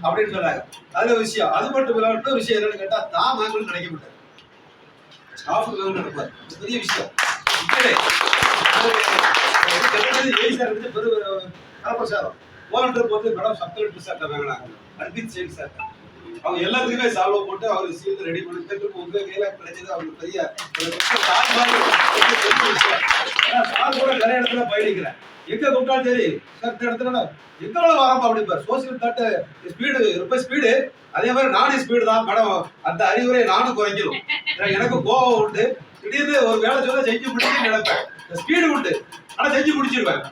அப்படின்னு சொன்னாங்க. அதுல விஷயம் அது மட்டும் இல்லாம விஷயம் என்னன்னு கேட்டா தான் வாங்கணும்னு நினைக்க மாட்டாரு. ஸ்டாஃப் நினைப்பாரு. பெரிய விஷயம். மேடம் சப் கலெக்டர் சார் வாங்கினாங்க, அர்பித் சேன் சார். அவங்க எல்லாத்துக்குமே சால்வ் போட்டு அவர் சீல் ரெடி பண்ணி உங்க கையில கிடைச்சது அவங்களுக்கு பெரிய சார் கூட நிறைய இடத்துல பயணிக்கிறேன். எங்க கூப்பிட்டாலும் சரி சார் இந்த இடத்துல எங்களோட வரப்பா அப்படிப்பாரு. சோசியல் தாட்டு ஸ்பீடு ரொம்ப ஸ்பீடு, அதே மாதிரி நானும் ஸ்பீடு தான் மேடம். அந்த அறிவுரை நானும் குறைக்கணும். எனக்கு கோவம் உண்டு. திடீர்னு ஒரு வேலை சொல்ல செஞ்சு முடிச்சு நினைப்பேன். ஸ்பீடு உண்டு ஆனா செஞ்சு முடிச்சிருவேன்.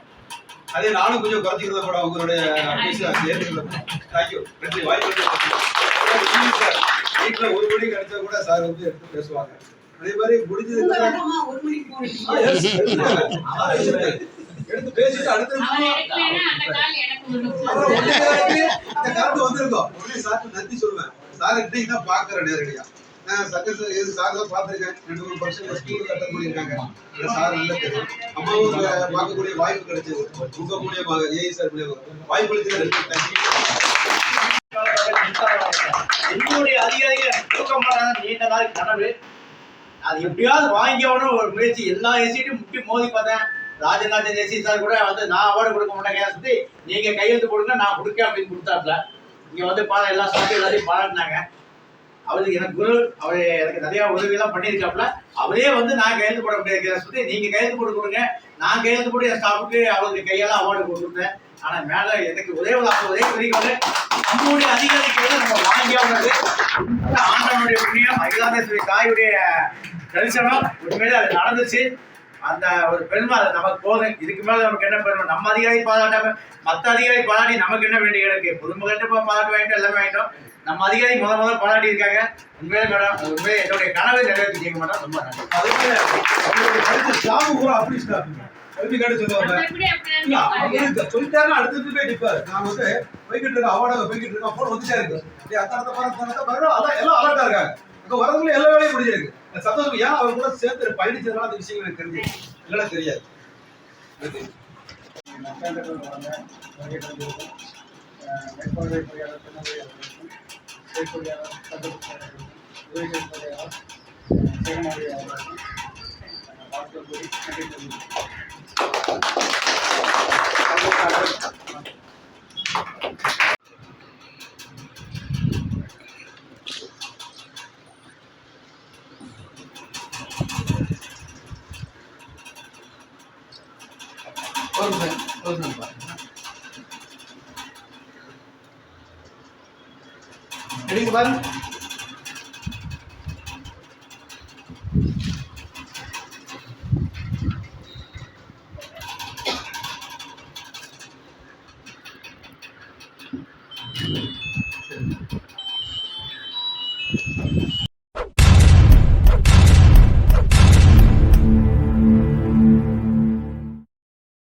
அதே நானும் கொஞ்சம் குறைச்சிக்கிறத கூட உங்களுடைய தேங்க்யூ நன்றி வாய்ப்பு. வீட்டுல 1 மணி கிடைச்சா கூட சார் வந்து எடுத்து பேசுவாங்க. அதே மாதிரி முடிஞ்சது எடுத்து பேசிட்டு அடுத்த கரண்ட் வந்திருக்கோம். உடனே சார் நன்றி சொல்லுவேன். சார் இன்னைக்கு தான் பாக்குறேன் நேரடியா. சார் தான் பார்த்துருக்கேன். 2-3 வருஷம் ஸ்கூல் கட்ட பண்ணியிருக்காங்க. சார் நல்ல தெரியும். அம்மாவும் பார்க்கக்கூடிய வாய்ப்பு கிடைச்சது. உங்க மூலியமாக ஏஐ சார் மூலியமாக வாய்ப்பு அளிக்கிறது. என்னுடைய அதிகாரிகள் தூக்க மாட்டாங்க. நீண்ட நாள் கனவு அது எப்படியாவது வாங்கியவனும் ஒரு முயற்சி. எல்லா எஸ்சிட்டையும் முட்டி மோதி பார்த்தேன். ராஜநாதன் எஸ்சி சார் கூட வந்து நான் அவார்டு கொடுக்க மாட்டேன் சொல்லி நீங்க கையெழுத்து போடுங்க நான் கொடுக்க அப்படின்னு கொடுத்தாப்புல. இங்க வந்து எல்லா ஸ்டாஃப் எல்லாத்தையும் பாராட்டினாங்க. அவருக்கு எனக்கு குரு, அவர் எனக்கு நிறைய உதவியெல்லாம் பண்ணியிருக்காப்புல. அவரே வந்து நான் கையெழுத்து போட முடியாது சொல்லி நீங்க கையெழுத்து போட்டு கொடுங்க, நான் கையெழுத்து போட்டு என் ஸ்டாஃபுக்கு அவருக்கு கையெல்லாம் அவார்டு கொடுத்துருந்தேன். ஆனா மேல எனக்கு ஒரே குறிக்கோள் நம்மளுடைய அதிகாரிகள் நம்ம வாங்கியாவது ஆண்டவனுடைய புண்ணியம், அகிலாண்டேஸ்வரி தாயுடைய தரிசனம் உண்மையிலே அது நடந்துச்சு. அந்த ஒரு பெருமை அது நமக்கு போதும். இதுக்கு மேல நமக்கு என்ன பெருமை? நம்ம அதிகாரி பாராட்டாம மற்ற அதிகாரி பாராட்டி நமக்கு என்ன வேண்டிய இருக்கு? பொதுமக்கிட்ட பாராட்டு வாங்கிட்டோம், எல்லாமே வாங்கிட்டோம். நம்ம அதிகாரி முதல் பாராட்டி இருக்காங்க. உண்மையிலே மேடம், உண்மையிலே என்னுடைய கனவை நிறைவேற்றிங்க மேடம். ரொம்ப நன்றி. அதே மாதிரி அவங்களுடைய படித்த ஸ்டாஃப் கூட அப்படி ஸ்டாஃப் கல்வி கார்டு சொல்லுவாங்க. இல்ல அவங்களுக்கு சொல்லிட்டாருன்னா அடுத்தது போய் நிற்பாரு. நான் வந்து போய்கிட்டு இருக்கேன், அவார்டாக போய்கிட்டு இருக்கேன், போன் வந்துட்டே இருக்கு. அப்படியே அதான் எல்லாம் அலர்ட்டா இருக்காங்க. அங்கே வரதுக்குள்ள எல்லா வேலையும் முடிஞ்சிருக்கு. சந்தோஷம். ஏன் அவர் கூட சேர்த்து பயணிச்சதுனால அந்த விஷயங்கள் எனக்கு தெரிஞ்சு இல்லைன்னா தெரியாது. எடுங்க பாருங்க.